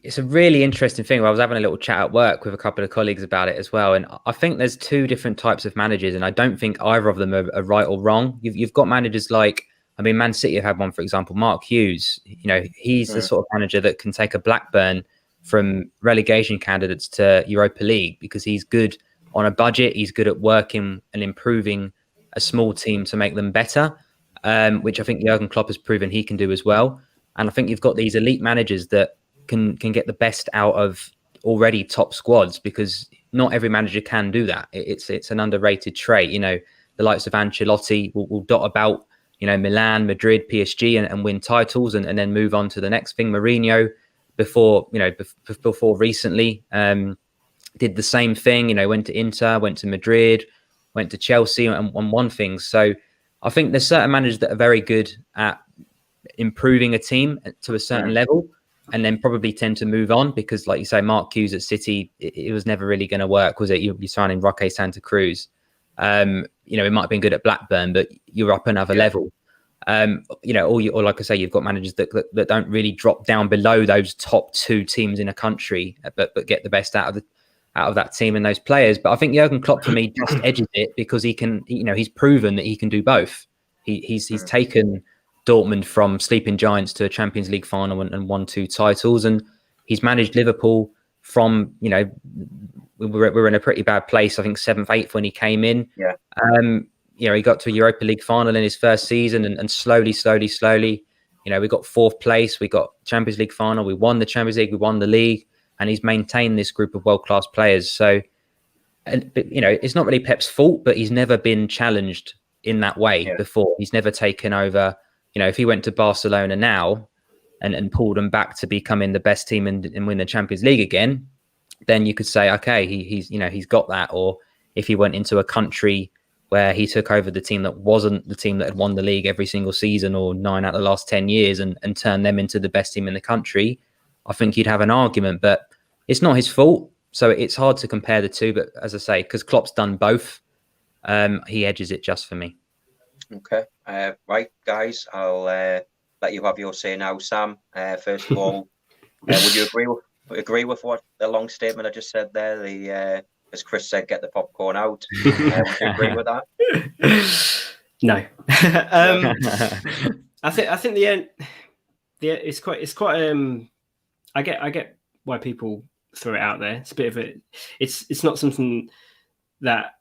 It's a really interesting thing. I was having a little chat at work with a couple of colleagues about it as well. And I think there's 2 different types of managers, and I don't think either of them are right or wrong. You've got managers like, I mean, Man City have had one, for example, Mark Hughes. He's the sort of manager that can take a Blackburn from relegation candidates to Europa League, because he's good on a budget. He's good at working and improving a small team to make them better, which I think Jurgen Klopp has proven he can do as well. And I think you've got these elite managers that can get the best out of already top squads, because not every manager can do that. It's an underrated trait. The likes of Ancelotti will dot about, Milan, Madrid, PSG, and win titles, and then move on to the next thing. Mourinho, before recently, did the same thing. Went to Inter, went to Madrid, went to Chelsea, and won things. So I think there's certain managers that are very good at improving a team to a certain level, and then probably tend to move on, because, like you say, Mark Hughes at City, it was never really going to work, was it? You're signing Roque Santa Cruz. It might have been good at Blackburn, but you're up another level. Or like I say, you've got managers that don't really drop down below those top 2 teams in a country, but get the best out of that team and those players. But I think Jurgen Klopp for me just edges it because he can, he's proven that he can do both. He's taken Dortmund from sleeping giants to a Champions League final and won 2 titles, and he's managed Liverpool from, we were in a pretty bad place. I think 7th, 8th when he came in. Yeah. He got to a Europa League final in his first season, and slowly, we got 4th place. We got Champions League final. We won the Champions League. We won the league, and he's maintained this group of world-class players. So, it's not really Pep's fault, but he's never been challenged in that way before. He's never taken over. If he went to Barcelona now and pulled them back to becoming the best team and win the Champions League again, then you could say, okay, he's got that. Or if he went into a country where he took over the team that wasn't the team that had won the league every single season or 9 out of the last 10 years and turned them into the best team in the country, I think he'd have an argument. But it's not his fault. So it's hard to compare the two. But as I say, because Klopp's done both, he edges it just for me. Okay. Right, guys, I'll let you have your say now. Sam, first of all, would you agree with what the long statement I just said there? As Chris said, get the popcorn out. Would you agree with that? No. I think the end. It's quite. I get why people throw it out there. It's a bit of a. It's not something that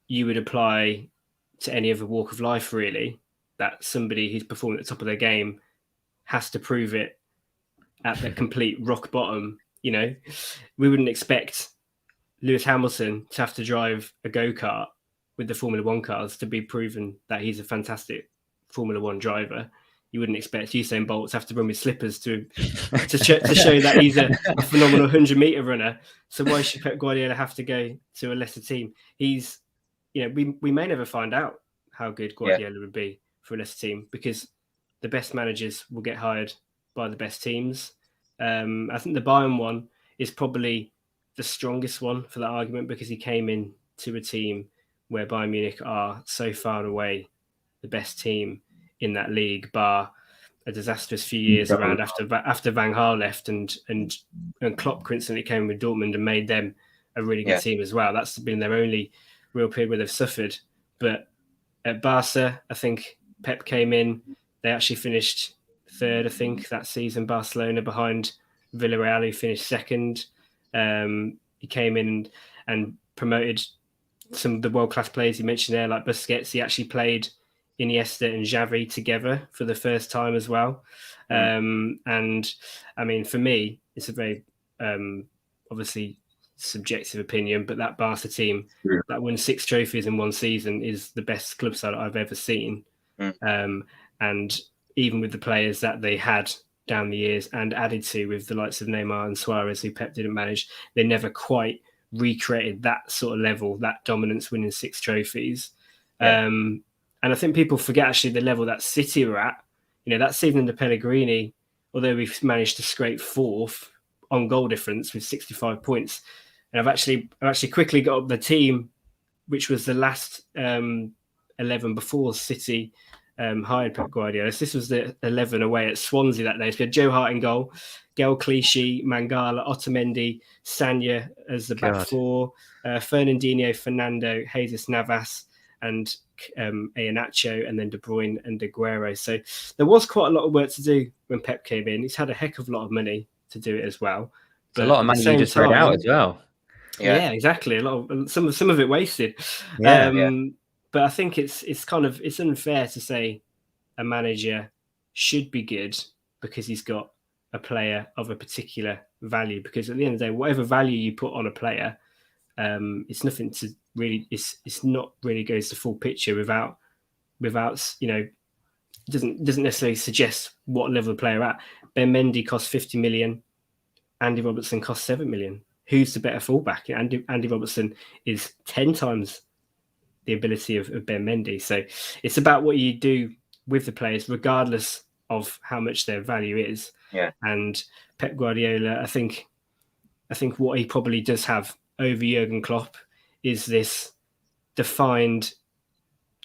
you would apply to any other walk of life, really. That somebody who's performing at the top of their game has to prove it at the complete rock bottom. We wouldn't expect Lewis Hamilton to have to drive a go-kart with the Formula One cars to be proven that he's a fantastic Formula One driver. You wouldn't expect Usain Bolt to have to run with slippers to show that he's a phenomenal 100-meter runner. So why should Pep Guardiola have to go to a lesser team? He's, we may never find out how good Guardiola would be for a lesser team because the best managers will get hired by the best teams. I think the Bayern one is probably the strongest one for that argument because he came in to a team where Bayern Munich are so far and away the best team in that league, bar a disastrous few years around after Van Gaal left and Klopp coincidentally came with Dortmund and made them a really good team as well. That's been their only real period where they've suffered. But at Barca, I think Pep came in. They actually finished 3rd, I think, that season, Barcelona, behind Villarreal, who finished 2nd. He came in and promoted some of the world-class players you mentioned there, like Busquets. He actually played Iniesta and Xavi together for the first time as well. And I mean, for me, it's a very obviously subjective opinion, but that Barca team that won 6 trophies in one season is the best club side I've ever seen. And even with the players that they had down the years and added to with the likes of Neymar and Suarez, who Pep didn't manage, they never quite recreated that sort of level, that dominance, winning 6 trophies. And I think people forget actually the level that City were at. That season under Pellegrini, although we've managed to scrape 4th on goal difference with 65 points. And I've actually quickly got up the team, which was the last 11 before City hired Pep Guardiola. So this was the 11 away at Swansea that day. So we had Joe Hart in goal, Gael Clichy, Mangala, Otamendi, Sanya as the back 4, Fernandinho, Fernando, Jesus Navas, and Iheanacho, and then De Bruyne and Aguero. So there was quite a lot of work to do when Pep came in. He's had a heck of a lot of money to do it as well. But a lot of money you just thrown out as well. Yeah, exactly. A lot of some of it wasted. But I think it's unfair to say a manager should be good because he's got a player of a particular value. Because at the end of the day, whatever value you put on a player, it's nothing to really. It's not really goes the full picture without doesn't necessarily suggest what level of player at. Ben Mendy cost 50 million. Andy Robertson cost 7 million. Who's the better fullback? Andy Robertson is 10 times the ability of Ben Mendy. So it's about what you do with the players, regardless of how much their value is. Yeah. And Pep Guardiola, I think what he probably does have over Jurgen Klopp is this defined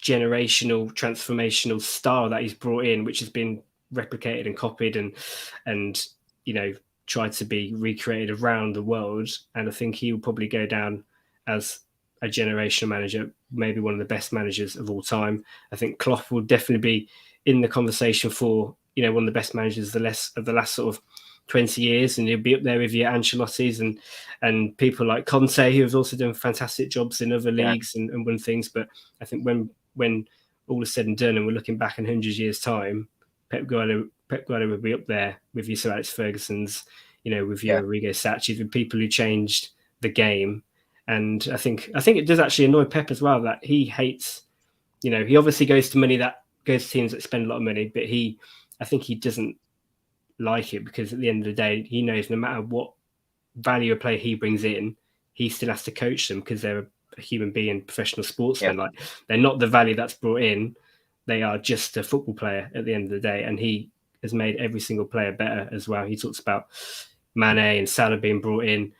generational transformational style that he's brought in, which has been replicated and copied and tried to be recreated around the world. And I think he will probably go down as a generational manager, maybe one of the best managers of all time. I think Klopp will definitely be in the conversation for one of the best managers of the last sort of 20 years, and he'll be up there with your Ancelotti's and people like Conte, who have also done fantastic jobs in other leagues and won things. But I think when all is said and done and we're looking back in 100 years' time, Pep Guardiola will be up there with your Sir Alex Ferguson's, with your Arrigo Sacchi's, with people who changed the game. And I think it does actually annoy Pep as well that he hates, he obviously goes to teams that spend a lot of money, but I think he doesn't like it, because at the end of the day, he knows no matter what value a player he brings in, he still has to coach them, because they're a human being, professional sportsmen. Like, they're not the value that's brought in. They are just a football player at the end of the day. And he has made every single player better as well. He talks about Mane and Salah being brought in.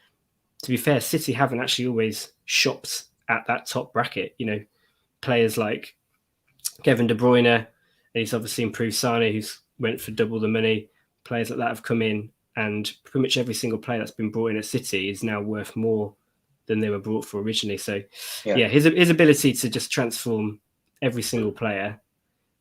To be fair, City haven't actually always shopped at that top bracket. Players like Kevin De Bruyne, and he's obviously improved Sane, who's went for double the money. Players like that have come in, and pretty much every single player that's been brought in at City is now worth more than they were brought for originally. So, his ability to just transform every single player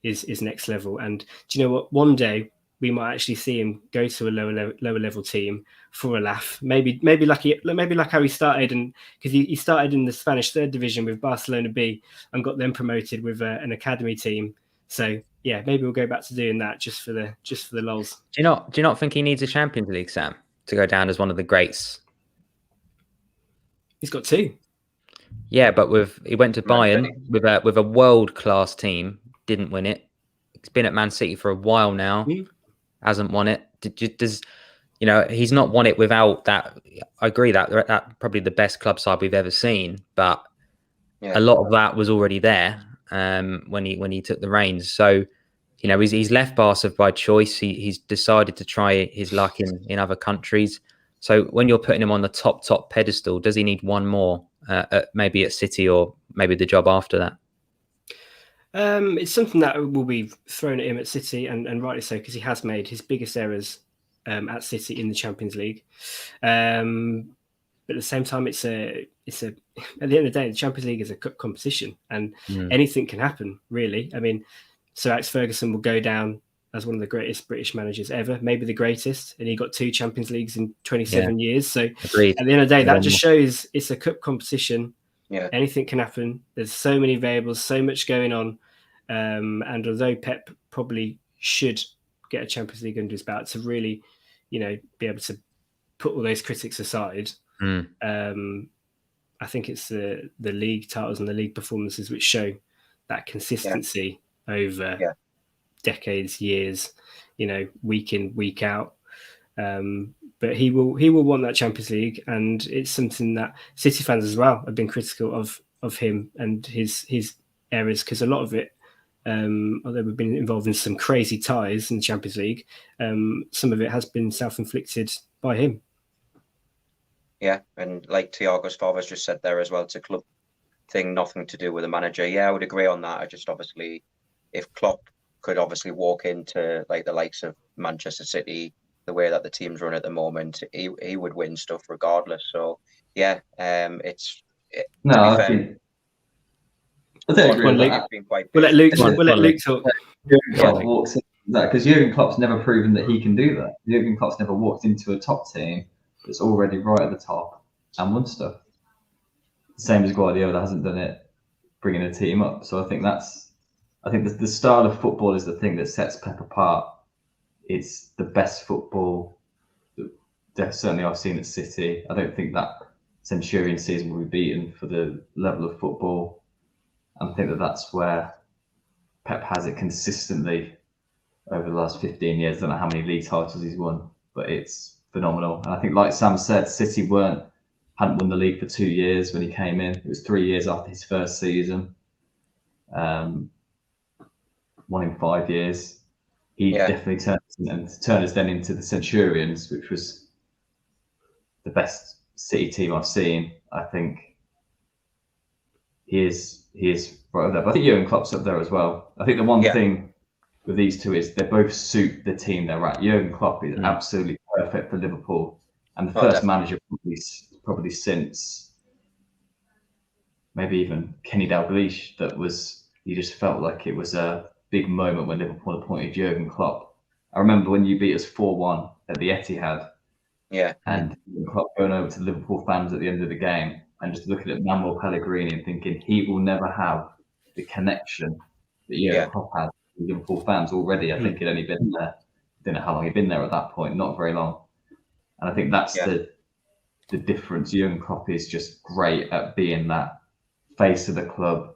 is next level. And do you know what? One day we might actually see him go to a lower level team for a laugh. Maybe like how he started, and because he started in the Spanish third division with Barcelona B and got them promoted with an academy team. So maybe we'll go back to doing that just for the lols. Do you not think he needs a Champions League, Sam, to go down as one of the greats? He's got 2. Yeah, but he went to Bayern with a world class team, didn't win it. He's been at Man City for a while now, hasn't won it. He's not won it without that. I agree that probably the best club side we've ever seen, but a lot of that was already there when he took the reins. So, he's left Barca by choice. He's decided to try his luck in other countries. So when you're putting him on the top pedestal, does he need one more, maybe at City, or maybe the job after that? It's something that will be thrown at him at City, and rightly so, because he has made his biggest errors at City in the Champions League. But at the same time, it's at the end of the day, the Champions League is a cup competition, and anything can happen, really. I mean, Sir Alex Ferguson will go down as one of the greatest British managers ever, maybe the greatest, and he got 2 Champions Leagues in 27 years. So agreed. At the end of the day, that just shows it's a cup competition. Yeah, anything can happen. There's so many variables, so much going on. And although Pep probably should get a Champions League under his belt to really, be able to put all those critics aside, I think it's the league titles and the league performances which show that consistency over decades, years, week in, week out. But he will want that Champions League, and it's something that City fans as well have been critical of him and his errors, because a lot of it, although we've been involved in some crazy ties in the Champions League, some of it has been self-inflicted by him. Yeah, and like Thiago Stobbs just said there as well, it's a club thing, nothing to do with the manager. Yeah, I would agree on that. I just obviously, if Klopp could obviously walk into like the likes of Manchester City, the way that the teams run at the moment, he would win stuff regardless. So yeah, I think we'll let Luke talk. Walks into that, because Jurgen Klopp's never proven that he can do that. Jurgen Klopp's never walked into a top team that's already right at the top and won stuff. Same as Guardiola hasn't done it, bringing a team up. So I think the style of football is the thing that sets Pep apart. It's the best football that certainly I've seen at City. I don't think that Centurion season will be beaten for the level of football. I think that's where Pep has it consistently over the last 15 years. I don't know how many league titles he's won, but it's phenomenal. And I think, like Sam said, City hadn't won the league for 2 years when he came in. It was 3 years after his first season. 1 in 5 years. He definitely turned us then into the Centurions, which was the best City team I've seen. I think he is right up there. But I think Jurgen Klopp's up there as well. I think the one thing with these two is they both suit the team they're at. Jurgen Klopp is absolutely perfect for Liverpool, and the first manager probably since maybe even Kenny Dalglish that was. You just felt like it was a big moment when Liverpool appointed Jurgen Klopp. I remember when you beat us 4-1 at the Etihad. Yeah. And Klopp going over to the Liverpool fans at the end of the game and just looking at Manuel Pellegrini and thinking he will never have the connection that Jurgen Klopp had with Liverpool fans already. I think he'd only been there. I don't know how long he'd been there at that point, not very long. And I think that's the difference. Jurgen Klopp is just great at being that face of the club,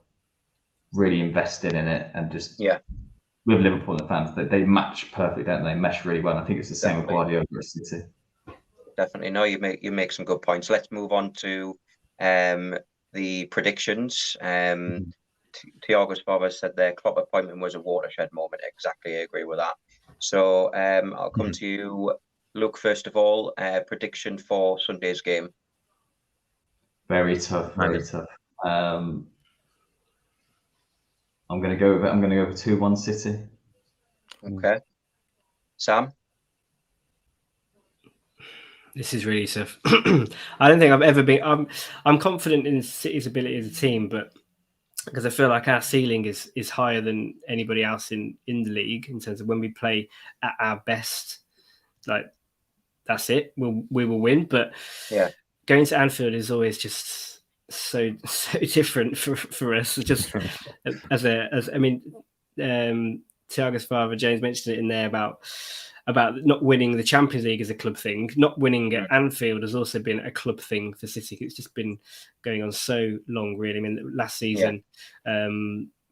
really invested in it, and just with Liverpool and the fans, they match perfectly, don't they? Mesh really well. I think it's the same with Guardiola at City. Definitely. No, you make some good points. Let's move on to the predictions. Thiago's father said their Klopp appointment was a watershed moment. Exactly, I agree with that. So I'll come to you, Luke, first of all. Prediction for Sunday's game. Very tough. I'm going to go with 2-1 City. Okay. Sam? This is really tough. I don't think I've ever been. I'm confident in City's ability as a team, but because I feel like our ceiling is higher than anybody else in the league in terms of when we play at our best. Like that's it. We will win. But going to Anfield is always just so different for us. Just Thiago's father James mentioned it in there about not winning the Champions League as a club thing. Not winning at Anfield has also been a club thing for City. It's just been going on so long, really. I mean, last season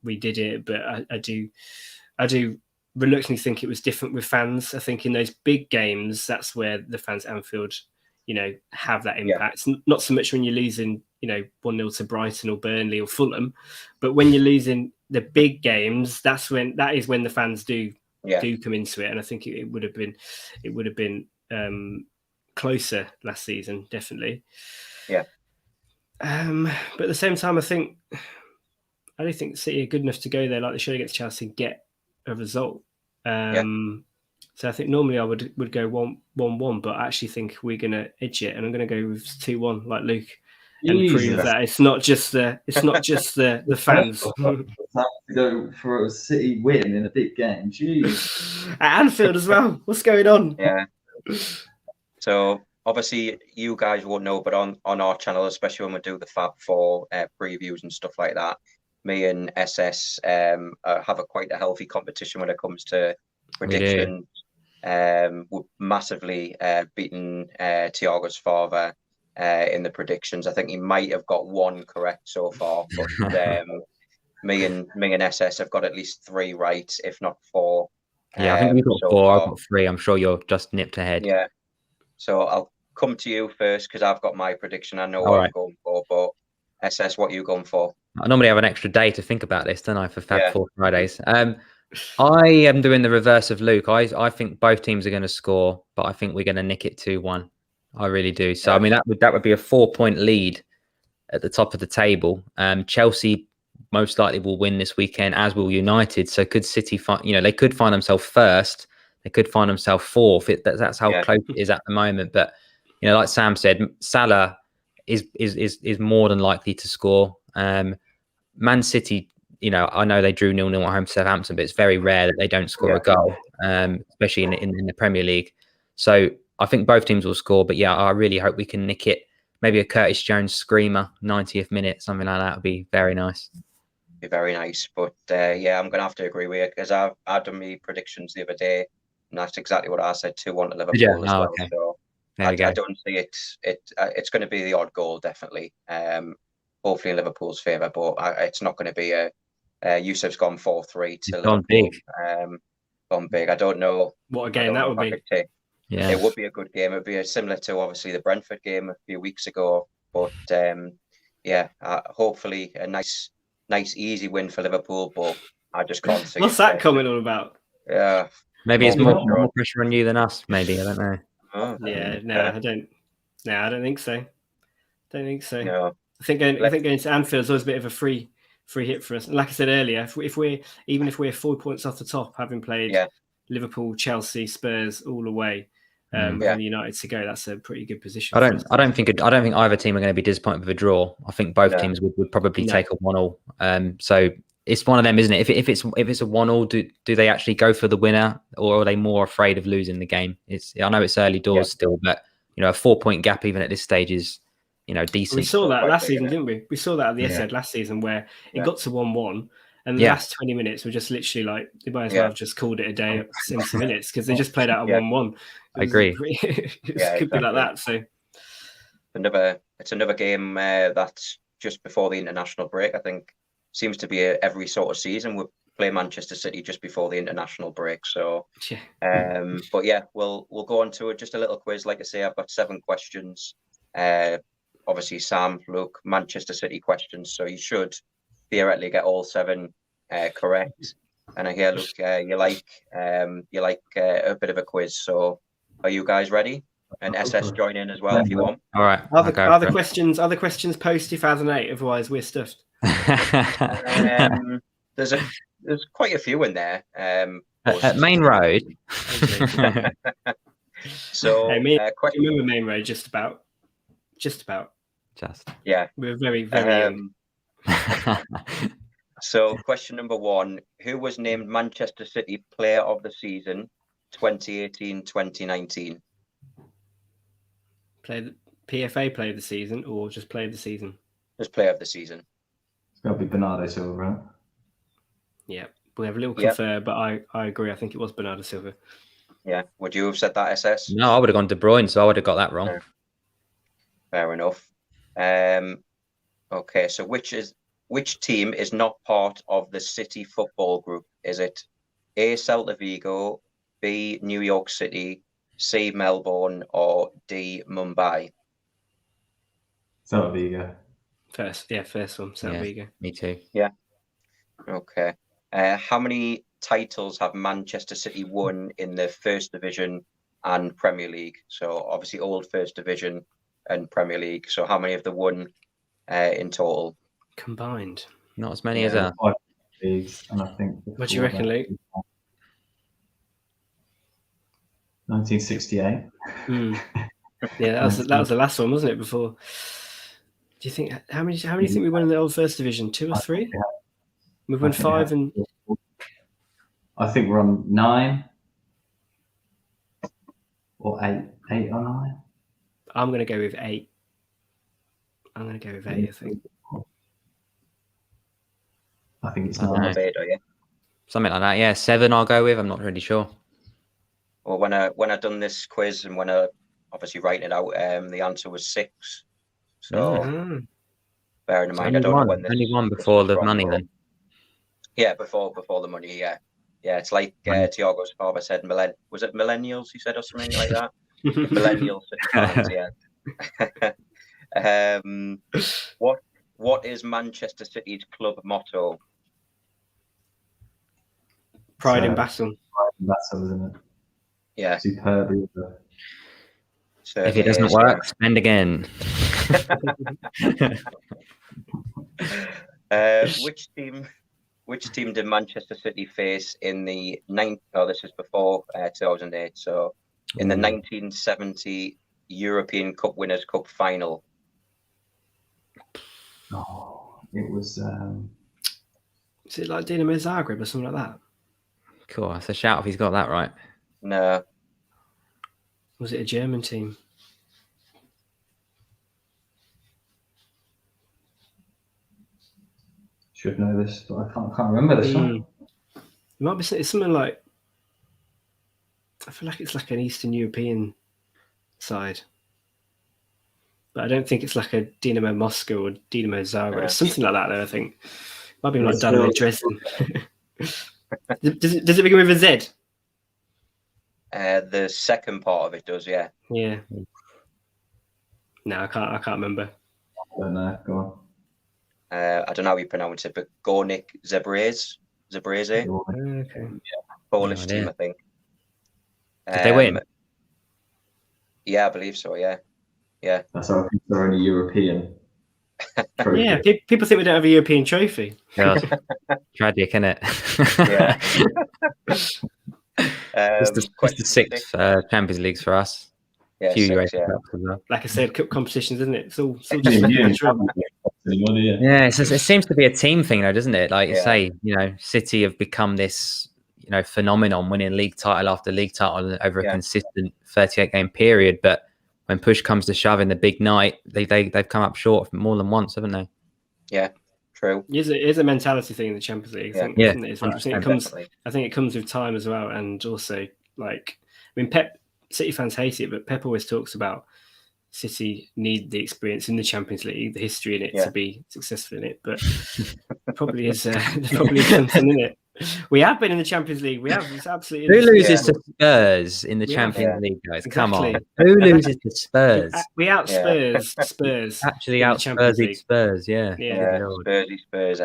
we did it, but I do reluctantly think it was different with fans. I think in those big games, that's where the fans at Anfield, have that impact. Not so much when you're losing, 1-0 to Brighton or Burnley or Fulham, but when you're losing the big games, that is when the fans do come into it. And I think it would have been closer last season, definitely. Yeah. But at the same time, I don't think City are good enough to go there like they should against Chelsea and get a result. So I think normally I would go 1-1, but I actually think we're going to edge it, and I'm going to go with 2-1 like Luke. And prove that it's not just the fans. To go for a City win in a big game, jeez. At Anfield as well. What's going on? Yeah. So obviously you guys won't know, but on our channel, especially when we do the Fab Four previews and stuff like that, me and SS have quite a healthy competition when it comes to predictions. We've massively beaten Thiago's father in the predictions. I think he might have got one correct so far, but me and SS have got at least 3 right, if not 4. Yeah, I think we've got 4. I've got 3. I'm sure you're just nipped ahead. Yeah. So I'll come to you first because I've got my prediction. I know what I'm going for, but SS, what are you going for? I normally have an extra day to think about this, don't I, for Fab 4 Fridays. I am doing the reverse of Luke. I think both teams are going to score, but I think we're going to nick it 2-1. I really do. So, I mean, that would be a 4-point lead at the top of the table. Chelsea most likely will win this weekend, as will United. So could City find, they could find themselves first. They could find themselves fourth. That's how close it is at the moment. But, like Sam said, Salah is more than likely to score. Man City, I know they drew 0-0 at home to Southampton, but it's very rare that they don't score a goal, especially in the Premier League. So I think both teams will score, but I really hope we can nick it. Maybe a Curtis Jones screamer, 90th minute, something like that would be very nice. Be very nice, but I'm going to have to agree with you because I've done my predictions the other day, and that's exactly what I said: 2-1 to Liverpool as well. Okay. So I don't see it's going to be the odd goal, definitely. Hopefully in Liverpool's favour, but it's not going to be a Yusuf's gone 4-3 to Liverpool. Gone big. I don't know what a game that would be. Yeah, it would be a good game. It would be similar to obviously the Brentford game a few weeks ago. But hopefully a nice easy win for Liverpool. But I just can't see. What's that comment all about? Yeah, maybe it's more pressure on you than us. Maybe I don't know. I don't think so. Don't think so. No. I think going to Anfield is always a bit of a free hit for us. And like I said earlier, if we're 4 points off the top, having played Liverpool, Chelsea, Spurs all away, and United to go, that's a pretty good position. I don't think either team are going to be disappointed with a draw. I think both teams would probably take a 1-1. So it's one of them, isn't it? If it's a 1-1, do they actually go for the winner, or are they more afraid of losing the game? I know it's early doors still, but a 4-point gap even at this stage is decent. We saw that last season, didn't we? We saw that at the Etihad last season, where it got to 1-1, and the last 20 minutes were just literally like, they might as well have just called it a day at 70 minutes, because they just played out a 1-1. I agree. It could be like that. So it's another game that's just before the international break. I think seems to be every sort of season we play Manchester City just before the international break. So, but yeah, we'll go on to just a little quiz. Like I say, I've got 7 questions. Obviously, Sam, look, Manchester City questions, so you should theoretically get all 7 correct. And I hear, look, you like a bit of a quiz. So, are you guys ready? And SS join in as well if you want. All right. Other questions post 2008. Otherwise, we're stuffed. There's quite a few in there. At Main Road. So, remember Main Road? Just about. Yeah. We're very, very young. So, question number 1: who was named Manchester City Player of the Season 2018-2019? PFA Player of the Season, or just Player of the Season? Just Player of the Season. It's got to be Bernardo Silva, right? Yeah, we have a little confer, but I agree. I think it was Bernardo Silva. Yeah. Would you have said that, SS? No, I would have gone De Bruyne, so I would have got that wrong. Fair enough. Okay, so which team is not part of the City football group? Is it A, Celta Vigo, B, New York City, C, Melbourne, or D, Mumbai? Celta Vigo. First one, Celta Vigo. Me too. Yeah. Okay. How many titles have Manchester City won in the First Division and Premier League? So obviously old First Division and Premier League. So how many have they won in total? Combined. Not as many as that. 5 leagues, and I think. What do you reckon, Luke? 1968. Yeah, that was the last one, wasn't it? Before. Do you think how many think we won in the old First Division? 2 or 3? We've won 5 and. I think we're on 9 or 8 or 9. I'm going to go with 8. I think. I think it's 9. Something like that. Yeah, 7. I'll go with. I'm not really sure. Well, when I done this quiz and when I obviously writing it out, the answer was 6. So bearing in mind, I don't know when this. Only one before the money, then. Yeah, before the money. Yeah. It's like Thiago's father said. Was it millennials? He said or something like that. Millennials. What is Manchester City's club motto? Pride in battle. Pride in battle, isn't it? Yeah. Superb. If it doesn't work, spend again. Which team did Manchester City face in the this is before 2008. So in the 1970 European Cup Winners' Cup final. Oh, it was. Is it like Dinamo Zagreb or something like that? Cool. That's a shout if he's got that right. No. Was it a German team? Should know this, but I can't remember this one. It might be something like. I feel like it's like an Eastern European side, but I don't think it's like a Dinamo Moscow or Dinamo Zagreb. It's something like that, though. I think might be like Dynamo Dresden. Does it begin with a Z? The second part of it does, yeah. Yeah. No, I can't remember. I don't know. Go on. I don't know how you pronounce it, but Gornik Zabrze. Okay. Polish team, I think. Did they win? Yeah, I believe so. Yeah. That's how I think they're only European. Yeah, people think we don't have a European trophy. God. Tragic, isn't it? Yeah. It's the sixth Champions Leagues for us. Yeah, Few six, UEFA Cups as well. Like I said, cup competitions, isn't it? It's all just Yeah, it seems to be a team thing, though, doesn't it? Like you say, City have become this, phenomenon, winning league title after league title over a consistent 38-game period. But when push comes to shove in the big night, they've come up short more than once, haven't they? Yeah, true. It is a mentality thing in the Champions League. I think it comes with time as well, and also City fans hate it, but Pep always talks about City need the experience in the Champions League, the history in it to be successful in it. But there probably is something in it. We have been in the Champions League. We have. It's absolutely. Who loses to Spurs in the Champions League, guys? Exactly. Come on. Who loses to Spurs? We out Spurs. Spurs. Actually out Spurs. Yeah. Spurs.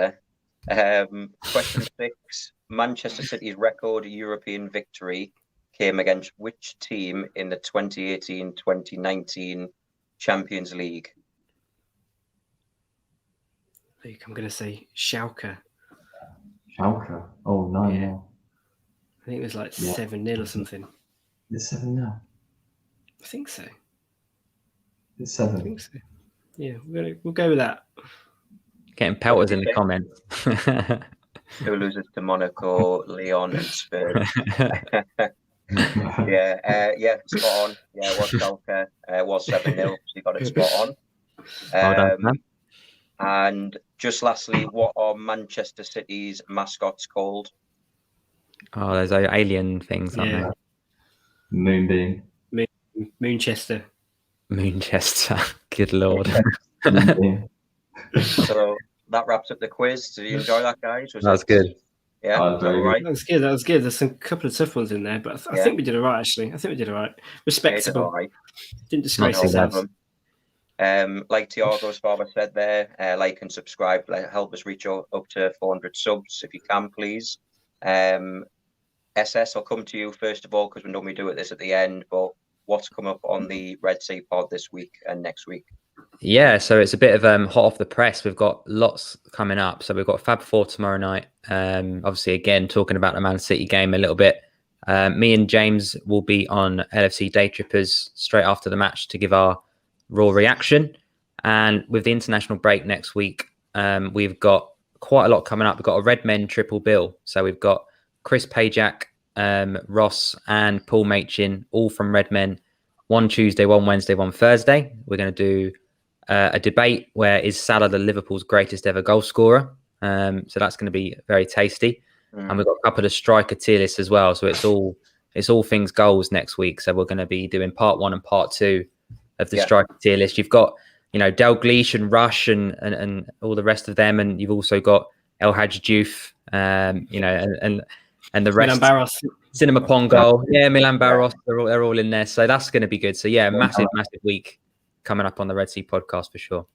Question 6. Manchester City's record European victory came against which team in the 2018-2019 Champions League? I'm going to say Schalke. Schalke? Oh, no. Yeah. I think it was like 7-0 or something. It's 7-0. I think so. It's 7. I think so. Yeah, we'll go with that. Getting pelters in the comments. Who loses to Monaco, Lyon, and Spurs? Spot on. Yeah, it was Schalke. It was 7-0. So you got it spot on. Well done, and just lastly, what are Manchester City's mascots called? Oh, there's alien things, aren't there? Moonbeam. Moonchester. Good lord. So that wraps up the quiz. Did you enjoy that, guys? That's good. Yeah, all right. That was good. There's some couple of tough ones in there, but I think we did all right, actually. I think we did all right. Respectable. Didn't disgrace ourselves. Like Tiago's father said there, like and subscribe. Help us reach up to 400 subs if you can, please. SS, I'll come to you first of all because we normally do this at the end, but what's come up on the Red Sea pod this week and next week? Yeah, so it's a bit of hot off the press. We've got lots coming up. So we've got Fab 4 tomorrow night. Obviously, again, talking about the Man City game a little bit. Me and James will be on LFC Day Trippers straight after the match to give our raw reaction. And with the international break next week, we've got quite a lot coming up. We've got a Red Men triple bill. So we've got Chris Pajak, Ross and Paul Machin, all from Red Men. One Tuesday, one Wednesday, one Thursday. We're going to do a debate where is Salah the Liverpool's greatest ever goal scorer. So that's going to be very tasty. And we've got a couple of striker tier lists as well. So it's all things goals next week. So we're going to be doing part 1 and part 2 of the striker tier list. You've got, Dalglish and Rush and all the rest of them. And you've also got El Hadji Diouf, and the rest. Milan Barros. Cinema Pongo. Yeah, Milan Barros. They're all in there. So that's going to be good. So yeah, massive week coming up on the Red Sea podcast for sure.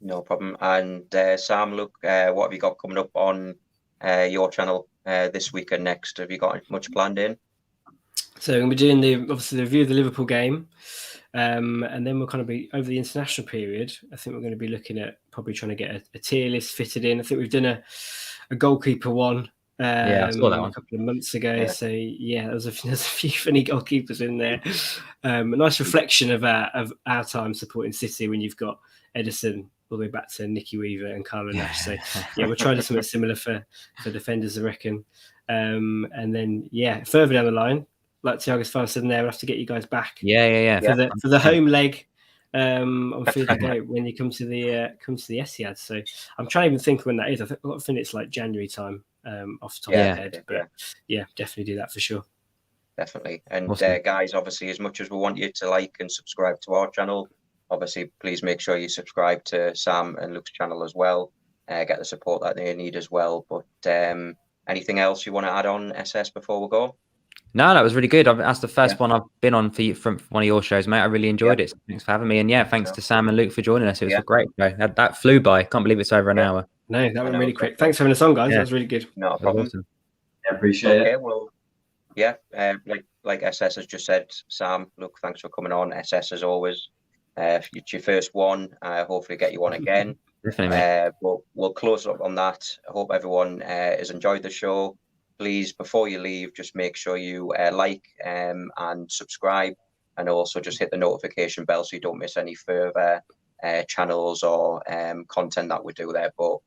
No problem. And Sam, look, what have you got coming up on your channel this week and next? Have you got much planned in? So we're going to be doing the review of the Liverpool game. And then we'll kind of be over the international period. I think we're going to be looking at probably trying to get a tier list fitted in. I think we've done a goalkeeper one. I saw that one a couple of months ago. So there's a few funny goalkeepers in there. A nice reflection of our time supporting City when you've got Henderson all the way back to Nicky Weaver and Carlo Nash. So we'll try to do something similar for defenders, I reckon. And then further down the line, like Tiago's father said in there, we'll have to get you guys back. For the home leg on Food to Go when you come to the Etihad. So I'm trying to even think when that is. I think it's like January time. Off the top of my head, but definitely do that for sure. Definitely. And guys, obviously, as much as we want you to like and subscribe to our channel, obviously, please make sure you subscribe to Sam and Luke's channel as well. Get the support that they need as well. But anything else you want to add on, SS, before we go? No, that was really good. That's the first one I've been on from one of your shows, mate. I really enjoyed it. So thanks for having me. And thanks to Sam and Luke for joining us. It was a great show. That flew by. Can't believe it's over an hour. No, that went really quick. Thanks for having us on, guys. That was really good. Not a problem. Awesome. Appreciate it. Well, like SS has just said, Sam, look, thanks for coming on. SS, as always, it's your first one. Hopefully get you on again. Definitely, mate. But we'll close up on that. I hope everyone has enjoyed the show. Please, before you leave, just make sure you like and subscribe, and also just hit the notification bell so you don't miss any further channels or content that we do there. But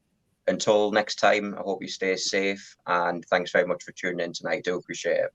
until next time, I hope you stay safe, and thanks very much for tuning in tonight. Do appreciate it.